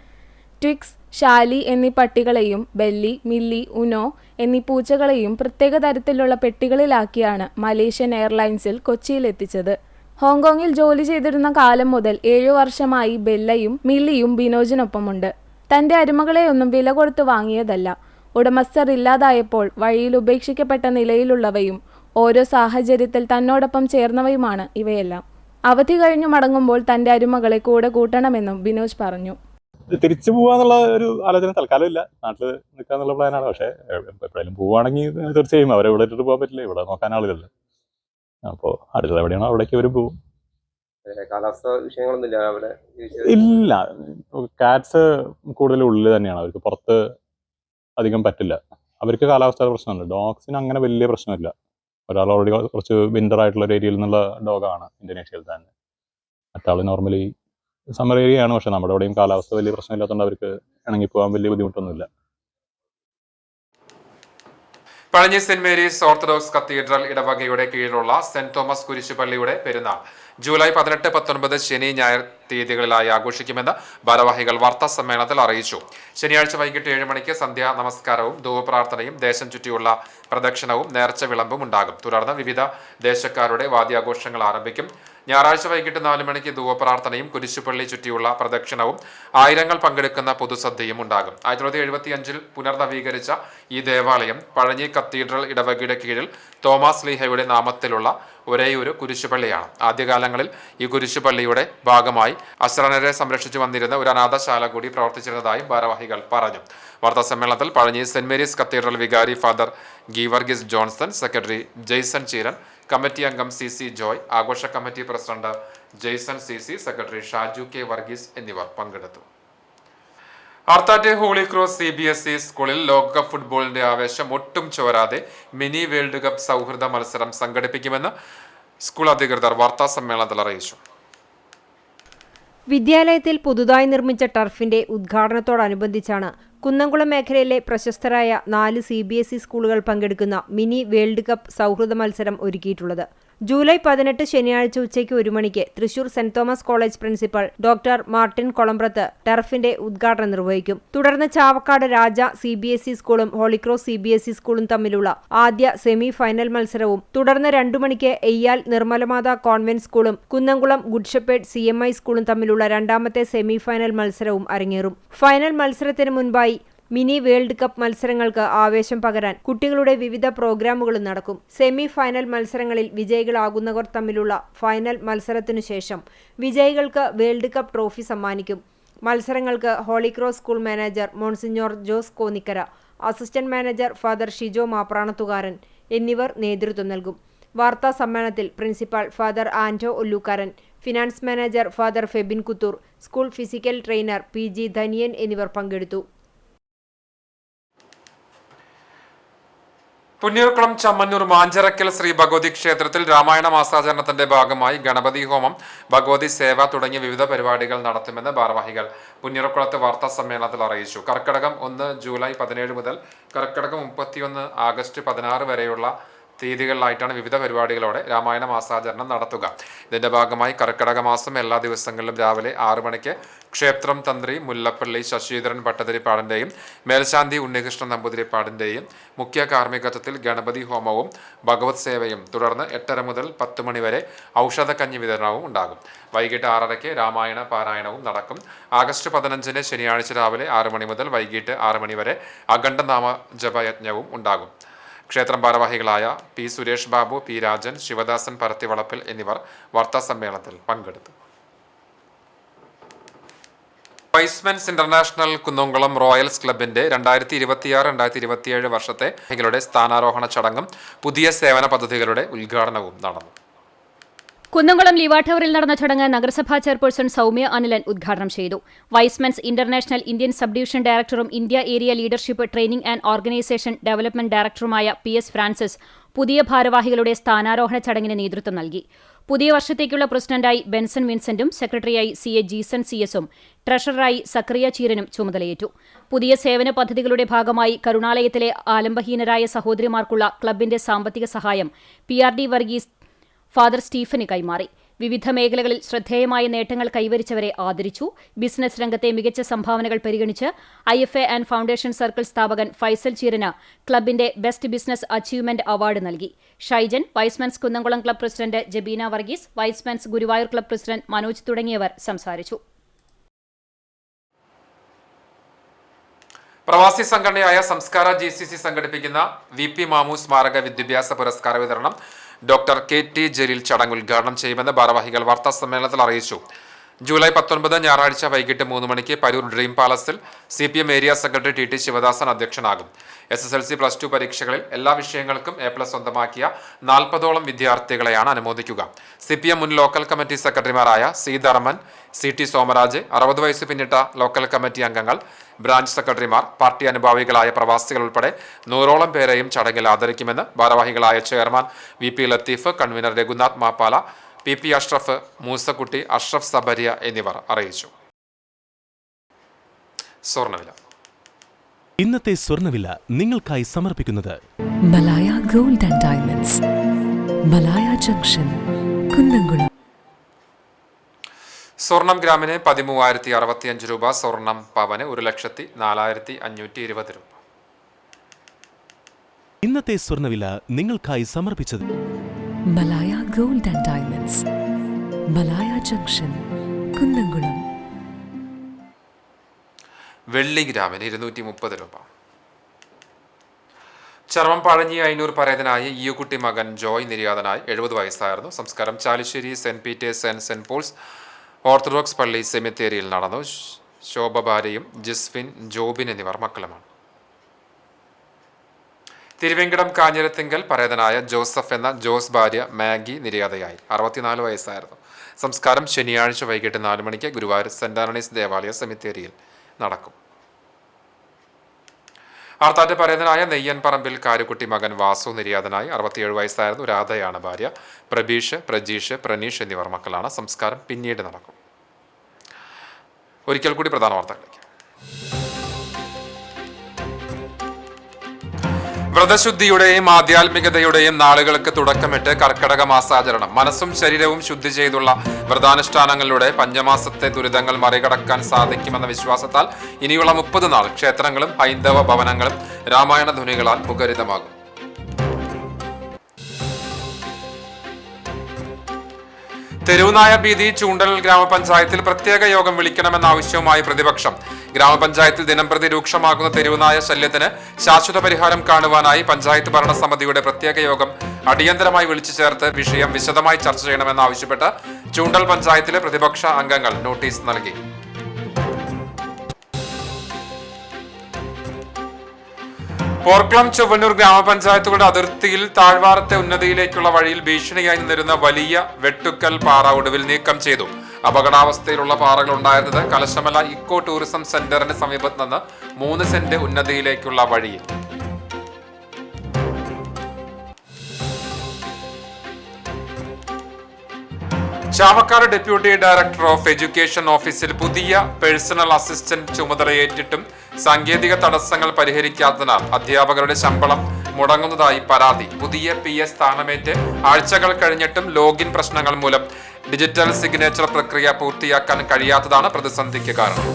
ട്വിക്സ്, ഷാലി എന്നീ പട്ടികളെയും ബെല്ലി, മില്ലി, ഉനോ എന്നീ പൂച്ചകളെയും പ്രത്യേക തരത്തിലുള്ള പെട്ടികളിലാക്കിയാണ് മലേഷ്യൻ എയർലൈൻസിൽ കൊച്ചിയിലെത്തിച്ചത്. ഹോങ്കോങ്ങിൽ ജോലി ചെയ്തിരുന്ന കാലം മുതൽ 7 വർഷമായി ബെല്ലയും മില്ലിയും ബിനോജിനൊപ്പമുണ്ട്. തന്റെ അരുമകളെയൊന്നും വില കൊടുത്ത് വാങ്ങിയതല്ല. ഉടമസ്ഥർ ഇല്ലാതായപ്പോൾ വഴിയിൽ ഉപേക്ഷിക്കപ്പെട്ട നിലയിലുള്ളവയും ഓരോ സാഹചര്യത്തിൽ തന്നോടൊപ്പം ചേർന്നവയുമാണ് ഇവയെല്ലാം. അവധി കഴിഞ്ഞു മടങ്ങുമ്പോൾ തന്റെ അരുമകളെ കൂടെ കൂട്ടണമെന്നും ബിനോജ് പറഞ്ഞു. തിരിച്ചു പോവാന്നുള്ള ഒരു ആലോചന തൽക്കാലം ഇല്ല. നാട്ടിൽ നിൽക്കാന്നുള്ള പ്ലാനാണ്. പക്ഷേ എപ്പോഴായാലും പോവുകയാണെങ്കിൽ തീർച്ചയായും അവരെ ഇവിടെ ഇട്ടിട്ട് പോകാൻ പറ്റില്ല. ഇവിടെ നോക്കാൻ ആളുകളില്ല. അപ്പോൾ അടുത്തത് എവിടെയാണോ അവിടേക്ക് അവർ പോകും. കാലാവസ്ഥ വിഷയങ്ങളൊന്നുമില്ല അവിടെ? ഇല്ല, കാറ്റ്സ് കൂടുതൽ ഉള്ളിൽ തന്നെയാണ്. അവർക്ക് പുറത്ത് അധികം പറ്റില്ല. അവർക്ക് കാലാവസ്ഥ പ്രശ്നമുണ്ട്. ഡോഗ്സിന് അങ്ങനെ വലിയ പ്രശ്നമില്ല. ഒരാൾ ഓൾറെഡി കുറച്ച് വിന്റർ ആയിട്ടുള്ള ഒരു ഏരിയയിൽ നിന്നുള്ള ഡോഗാണ് ഇന്തോനേഷ്യയിൽ തന്നെ. മറ്റാൾ നോർമലി സമ്മർ ഏരിയയാണ്. പക്ഷെ നമ്മുടെ അവിടെയും കാലാവസ്ഥ വലിയ പ്രശ്നമില്ലാത്തതുകൊണ്ട് അവർക്ക് ഇണങ്ങിപ്പോകാൻ വലിയ ബുദ്ധിമുട്ടൊന്നുമില്ല. Pazhanji saint Mary's orthodox cathedral ഇടവകയുടെ കീഴിലുള്ള സെന്റ് തോമസ് കുരിശുപള്ളിയുടെ പെരുന്നാൾ ജൂലൈ 18, 19 ശനി, ഞായർ തീയതികളിലായി ആഘോഷിക്കുമെന്ന് ഭാരവാഹികൾ വാർത്താ സമ്മേളനത്തിൽ അറിയിച്ചു. ശനിയാഴ്ച വൈകിട്ട് 7 മണിക്ക് സന്ധ്യാ നമസ്കാരവും ധൂപപ്രാർത്ഥനയും ദേശം ചുറ്റിയുള്ള പ്രദക്ഷിണവും നേർച്ച വിളമ്പും ഉണ്ടാകും. തുടർന്ന് വിവിധ ദേശക്കാരുടെ വാദ്യാഘോഷങ്ങൾ ആരംഭിക്കും. ഞായറാഴ്ച വൈകിട്ട് 4 മണിക്ക് ധൂപപ്രാർത്ഥനയും കുരിശുപള്ളി ചുറ്റിയുള്ള പ്രദക്ഷിണവും ആയിരങ്ങൾ പങ്കെടുക്കുന്ന പൊതുസദ്യയും ഉണ്ടാകും. 1975 പുനർനവീകരിച്ച ഈ ദേവാലയം പഴഞ്ഞി കത്തീഡ്രൽ ഇടവകയുടെ കീഴിൽ തോമസ് ലീഹയുടെ നാമത്തിലുള്ള ഒരേയൊരു കുരിശുപള്ളിയാണ്. ആദ്യകാലങ്ങളിൽ ഈ കുരിശുപള്ളിയുടെ ഭാഗമായി അശ്രണരെ സംരക്ഷിച്ചു വന്നിരുന്ന ഒരു അനാഥശാല കൂടി പ്രവർത്തിച്ചിരുന്നതായും ഭാരവാഹികൾ പറഞ്ഞു. വാർത്താ സമ്മേളനത്തിൽ പഴഞ്ഞി സെന്റ് മേരീസ് കത്തീഡ്രൽ വികാരി father Geevarghese Johnson, secretary Jaison Cheeran, committee അംഗം CC ജോയ്, ആഘോഷ committee president Jaison CC, secretary Shaju K Varghese എന്നിവർ പങ്കെടുത്തു. ആർത്താറ്റെ ഹോളി ക്രോസ് CBSE സ്കൂളിൽ ലോകകപ്പ് ഫുട്ബോളിന്റെ ആവേശം ഒട്ടും ചോരാതെ മിനി വേൾഡ് കപ്പ് സൗഹൃദ മത്സരം സംഘടിപ്പിക്കുമെന്ന് സ്കൂൾ അധികൃതർ വാർത്താ സമ്മേളനത്തിൽ അറിയിച്ചു. വിദ്യാലയത്തിൽ പുതുതായി നിർമ്മിച്ച ടർഫിന്റെ ഉദ്ഘാടനത്തോടനുബന്ധിച്ചാണ് കുന്നംകുളം മേഖലയിലെ പ്രശസ്തരായ 4 CBSE സ്കൂളുകൾ പങ്കെടുക്കുന്ന മിനി വേൾഡ് കപ്പ് സൗഹൃദ മത്സരം ഒരുക്കിയിട്ടുള്ളത്. ജൂലൈ 18 ശനിയാഴ്ച ഉച്ചയ്ക്ക് 1 മണിക്ക് Thrissur saint Thomas college principal doctor Martin Kolambrath ടർഫിന്റെ ഉദ്ഘാടനം നിർവഹിക്കും. തുടർന്ന് ചാവക്കാട് രാജ CBSE സ്കൂളും ഹോളിക്രോസ് CBSE സ്കൂളും തമ്മിലുള്ള ആദ്യ സെമി ഫൈനൽ മത്സരവും തുടർന്ന് 2 മണിക്ക് എയ്യാൽ നിർമ്മലമാത കോൺവെന്റ് സ്കൂളും കുന്നംകുളം ഗുഡ് ഷെപ്പേർഡ് CMI സ്കൂളും തമ്മിലുള്ള രണ്ടാമത്തെ സെമി ഫൈനൽ മത്സരവും അരങ്ങേറും. ഫൈനൽ മത്സരത്തിന് മുൻപായി മിനി വേൾഡ് കപ്പ് മത്സരങ്ങൾക്ക് ആവേശം പകരാൻ കുട്ടികളുടെ വിവിധ പ്രോഗ്രാമുകളും നടക്കും. സെമി ഫൈനൽ മത്സരങ്ങളിൽ വിജയികളാകുന്നവർ തമ്മിലുള്ള ഫൈനൽ മത്സരത്തിനു ശേഷം വിജയികൾക്ക് വേൾഡ് കപ്പ് ട്രോഫി സമ്മാനിക്കും. മത്സരങ്ങൾക്ക് holy cross school manager monsignor Jose Konnikkara, assistant manager father Shijo Mapranathukaran എന്നിവർ നേതൃത്വം നൽകും. വാർത്താ സമ്മേളനത്തിൽ principal father Anto Ollukkaran, finance manager father Febin Kuthur, school physical trainer PG Dhaniyan എന്നിവർ പങ്കെടുത്തു. പുന്നയൂർക്കുളം ചമ്മന്നൂർ മാഞ്ചരക്കൽ ശ്രീ ഭഗവതി ക്ഷേത്രത്തിൽ രാമായണ മാസാചരണത്തിന്റെ ഭാഗമായി ഗണപതി ഹോമം, ഭഗവതി സേവ തുടങ്ങിയ വിവിധ പരിപാടികൾ നടത്തുമെന്ന് ഭാരവാഹികൾ പുന്നയൂർക്കുളത്ത് വാർത്താ സമ്മേളനത്തിൽ അറിയിച്ചു. കർക്കിടകം 1 ജൂലൈ 17 മുതൽ കർക്കിടകം 31 ആഗസ്റ്റ് 16 വരെയുള്ള തീയതികളിലായിട്ടാണ് വിവിധ പരിപാടികളോടെ രാമായണ മാസാചരണം നടത്തുക. ഇതിന്റെ ഭാഗമായി കർക്കിടക മാസം എല്ലാ ദിവസങ്ങളിലും രാവിലെ 6 മണിക്ക് ക്ഷേത്രം തന്ത്രി മുല്ലപ്പള്ളി ശശീധരൻ ഭട്ടതിരിപ്പാടിന്റെയും മേൽശാന്തി ഉണ്ണികൃഷ്ണൻ നമ്പൂതിരിപ്പാടിന്റെയും മുഖ്യ കാർമ്മികത്വത്തിൽ ഗണപതി ഹോമവും ഭഗവത് സേവയും തുടർന്ന് 8:30 മുതൽ 10 മണി വരെ ഔഷധക്കഞ്ഞി വിതരണവും ഉണ്ടാകും. വൈകിട്ട് 6:30 രാമായണ പാരായണവും നടക്കും. ആഗസ്റ്റ് 15 ശനിയാഴ്ച രാവിലെ 6 മണി മുതൽ വൈകിട്ട് 6 മണി വരെ അഖണ്ഡനാമ ജപയജ്ഞവും ഉണ്ടാകും. ക്ഷേത്രം ഭാരവാഹികളായ P. സുരേഷ് ബാബു, P. രാജൻ, ശിവദാസൻ പരത്തിവളപ്പിൽ എന്നിവർ വാർത്താസമ്മേളനത്തിൽ പങ്കെടുത്തു. വൈസ്മെൻസ് ഇന്റർനാഷണൽ കുന്നംകുളം റോയൽസ് ക്ലബിന്റെ 2026-2027 വർഷത്തെ സ്ഥാനാരോഹണ ചടങ്ങും പുതിയ സേവന പദ്ധതികളുടെ ഉദ്ഘാടനവും നടന്നു. കുന്നംകുളം ലിവാ ടവറിൽ നടന്ന ചടങ്ങ് നഗരസഭാ ചെയർപേഴ്സൺ സൗമ്യ അനിലൻ ഉദ്ഘാടനം ചെയ്തു. Y's Men's international Indian sub division ഡയറക്ടറും India area leadership training and organisation development ഡയറക്ടറുമായ PS ഫ്രാൻസിസ് പുതിയ ഭാരവാഹികളുടെ സ്ഥാനാരോഹണ ചടങ്ങിന് നേതൃത്വം നൽകി. പുതിയ വർഷത്തേക്കുള്ള പ്രസിഡന്റായി ബെൻസൺ വിൻസെന്റും സെക്രട്ടറിയായി CA ജീസൺ CS-ഉം ട്രഷററായി സക്കറിയ ചീരനും ചുമതലയേറ്റു. പുതിയ സേവന പദ്ധതികളുടെ ഭാഗമായി കരുണാലയത്തിലെ ആലംബഹീനരായ സഹോദരിമാർക്കുള്ള ക്ലബിന്റെ സാമ്പത്തിക സഹായം PRD വർഗീസ് ഫാദർ സ്റ്റീഫന് കൈമാറി. വിവിധ മേഖലകളിൽ ശ്രദ്ധേയമായ നേട്ടങ്ങൾ കൈവരിച്ചവരെ ആദരിച്ചു. ബിസിനസ് രംഗത്തെ മികച്ച സംഭാവനകൾ പരിഗണിച്ച് IFA ആൻഡ് ഫൗണ്ടേഷൻ സർക്കിൾ സ്ഥാപകൻ ഫൈസൽ ചീരന് ക്ലബിന്റെ ബെസ്റ്റ് ബിസിനസ് അച്ചീവ്മെന്റ് അവാർഡ് നൽകി. Shaijan, Y's Men's Kunnamkulam club president Jabeena Varghese, Y's Men's Guruvayur club president Manoj തുടങ്ങിയവർ സംസാരിച്ചു. പ്രവാസി സംഘടനയായ സംസ്കാര GCC സംഘടിപ്പിക്കുന്ന VP മാമു സ്മാരക വിദ്യാഭ്യാസ പുരസ്കാര വിതരണം ഡോക്ടർ KT ജലീൽ ചടങ്ങ് ഉദ്ഘാടനം ചെയ്യുമെന്ന് ഭാരവാഹികൾ വാർത്താ സമ്മേളനത്തിൽ അറിയിച്ചു. ജൂലൈ 19 ഞായറാഴ്ച വൈകിട്ട് 3 മണിക്ക് പരൂർ ഡ്രീം പാലസിൽ CPM area secretary TT Sivadasan അധ്യക്ഷനാകും. SSLC +2 പരീക്ഷകളിൽ എല്ലാ വിഷയങ്ങൾക്കും A+ സ്വന്തമാക്കിയ 40ഓളം വിദ്യാർത്ഥികളെയാണ് അനുമോദിക്കുക. CPM മുൻ ലോക്കൽ കമ്മിറ്റി സെക്രട്ടറിമാരായ C. ധർമ്മൻ, CT സോമരാജ്, 60 വയസ്സ് പിന്നിട്ട ലോക്കൽ കമ്മിറ്റി അംഗങ്ങൾ, ബ്രാഞ്ച് സെക്രട്ടറിമാർ, പാർട്ടി അനുഭാവികളായ പ്രവാസികൾ ഉൾപ്പെടെ 100ഓളം പേരെയും ചടങ്ങിൽ ആദരിക്കുമെന്ന് ഭാരവാഹികളായ chairman VP Latheef, convener Raghunath Mappala, PP Ashraf, Moosakkutty, Ashraf Sabariya എന്നിവർ അറിയിച്ചു. സ്വർണ്ണവില. ഇന്നത്തെ സ്വർണ്ണവില നിങ്ങൾക്കായി സമർപ്പിക്കുന്നത് Malaya gold and diamonds, Malaya junction, Kunnamkulam. സ്വർണം ഗ്രാമിന് 13,065 രൂപ, സ്വർണം പവന് 1,04,520 രൂപ. ഇന്നത്തെ സ്വർണ്ണവില നിങ്ങൾക്കായി സമർപ്പിച്ചത് Malaya gold and diamonds, Malaya junction, Kunnamkulam. വെള്ളി ഗ്രാമിന് 230 രൂപ. ചർമ്മം പഴഞ്ഞി അയ്യൂർ പരേതനായി ഈയുകുട്ടി മകൻ ജോയ് നിര്യാതനായി 70 വയസ്സായിരുന്നു. സംസ്കാരം Chalissery saint Peter's and saint Paul's orthodox പള്ളി സെമിത്തേരിയിൽ നടന്നു. ശോഭ ഭാര്യയും ജസ്വിൻ, ജോബിൻ എന്നിവർ മക്കളുമാണ്. തിരുവേങ്കടം കാഞ്ഞിരത്തിങ്കൽ പരേതനായ ജോസഫ് എന്ന ജോസ് ഭാര്യ മാഗി നിര്യാതയായി. 64 വയസ്സായിരുന്നു. സംസ്കാരം ശനിയാഴ്ച വൈകിട്ട് 4 മണിക്ക് ഗുരുവായൂർ സെന്റ് ആന്റണീസ് ദേവാലയ സെമിത്തേരിയിൽ നടക്കും. ആർത്താറ്റ് പരേതനായ നെയ്യൻ പറമ്പിൽ കാരുക്കുട്ടി മകൻ വാസു നിര്യാതനായി. 67 വയസ്സായിരുന്നു. രാധയാണ് ഭാര്യ. പ്രബീഷ്, പ്രജീഷ്, പ്രനീഷ് എന്നിവർ മക്കളാണ്. സംസ്കാരം പിന്നീട് നടക്കും. ഒരിക്കൽ കൂടി പ്രധാന വാർത്തകളിലേക്ക്. വ്രതശുദ്ധിയുടെയും ആധ്യാത്മികതയുടെയും നാളുകൾക്ക് തുടക്കമിട്ട് കർക്കടക മാസാചരണം. മനസ്സും ശരീരവും ശുദ്ധി ചെയ്തുള്ള വ്രതാനുഷ്ഠാനങ്ങളിലൂടെ പഞ്ചമാസത്തെ ദുരിതങ്ങൾ മറികടക്കാൻ സാധിക്കുമെന്ന വിശ്വാസത്താൽ ഇനിയുള്ള 30 നാൾ ക്ഷേത്രങ്ങളും ഹൈന്ദവ ഭവനങ്ങളും രാമായണ ധ്വനികളാൽ മുഖരിതമാകും. തെരുവുനായ ഭീതി ചൂണ്ടൽ ഗ്രാമപഞ്ചായത്തിൽ പ്രത്യേക യോഗം വിളിക്കണമെന്ന ആവശ്യവുമായി പ്രതിപക്ഷം. ഗ്രാമപഞ്ചായത്തിൽ ദിനംപ്രതി രൂക്ഷമാകുന്ന തെരുവുനായ ശല്യത്തിന് ശാശ്വത പരിഹാരം കാണുവാനായി പഞ്ചായത്ത് ഭരണസമിതിയുടെ പ്രത്യേക യോഗം അടിയന്തരമായി വിളിച്ചു ചേർത്ത് വിഷയം വിശദമായി ചർച്ച ചെയ്യണമെന്നാവശ്യപ്പെട്ട് ചൂണ്ടൽ പഞ്ചായത്തിലെ പ്രതിപക്ഷ അംഗങ്ങൾ നോട്ടീസ് നൽകി. പോർക്കുളം ചൊവ്വന്നൂർ ഗ്രാമപഞ്ചായത്തുകളുടെ അതിർത്തിയിൽ താഴ്വാരത്തെ ഉന്നതിയിലേക്കുള്ള വഴിയിൽ ഭീഷണിയായി നിന്നിരുന്ന വലിയ വെട്ടുക്കൽ പാറ ഒടുവിൽ നീക്കം ചെയ്തു. അപകടാവസ്ഥയിലുള്ള പാറകൾ ഉണ്ടായിരുന്നത് കലശമല ഇക്കോ ടൂറിസം സെന്ററിന് സമീപത്ത് നിന്ന് 3 സെന്റ് ഉന്നതിയിലേക്കുള്ള വഴിയിൽ. Chavakkad deputy director of education ഓഫീസിൽ പുതിയ പേഴ്സണൽ അസിസ്റ്റന്റ് ചുമതലയേറ്റിട്ടും സാങ്കേതിക തടസ്സങ്ങൾ പരിഹരിക്കാത്തതിനാൽ അധ്യാപകരുടെ ശമ്പളം മുടങ്ങുന്നതായി പരാതി. പുതിയ PS സ്ഥാനമേറ്റ് ആഴ്ചകൾ കഴിഞ്ഞിട്ടും ലോഗിൻ പ്രശ്നങ്ങൾ മൂലം ഡിജിറ്റൽ സിഗ്നേച്ചർ പ്രക്രിയ പൂർത്തിയാക്കാൻ കഴിയാത്തതാണ് പ്രതിസന്ധിക്ക് കാരണം.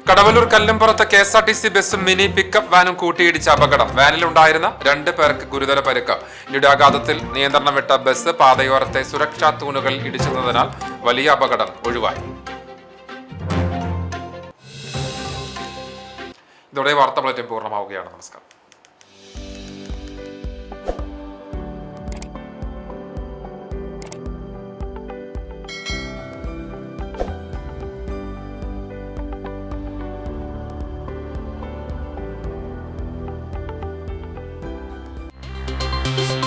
കടവല്ലൂർ കല്ലുംപുറത്ത് KSRTC ബസ്സും മിനി പിക്കപ്പ് വാനും കൂട്ടിയിടിച്ച അപകടം. വാനിലുണ്ടായിരുന്ന 2 പേർക്ക് ഗുരുതര പരിക്ക്. ഇടിയാഘാതത്തിൽ നിയന്ത്രണം വിട്ട ബസ് പാതയോരത്തെ സുരക്ഷാ തൂണുകൾ ഇടിച്ചതിനാൽ വലിയ അപകടം ഒഴിവായി. ഇതോടെ വാർത്താ ബുള്ളറ്റിൻ പൂർണ്ണമാവുകയാണ്. നമസ്കാരം. Thank you.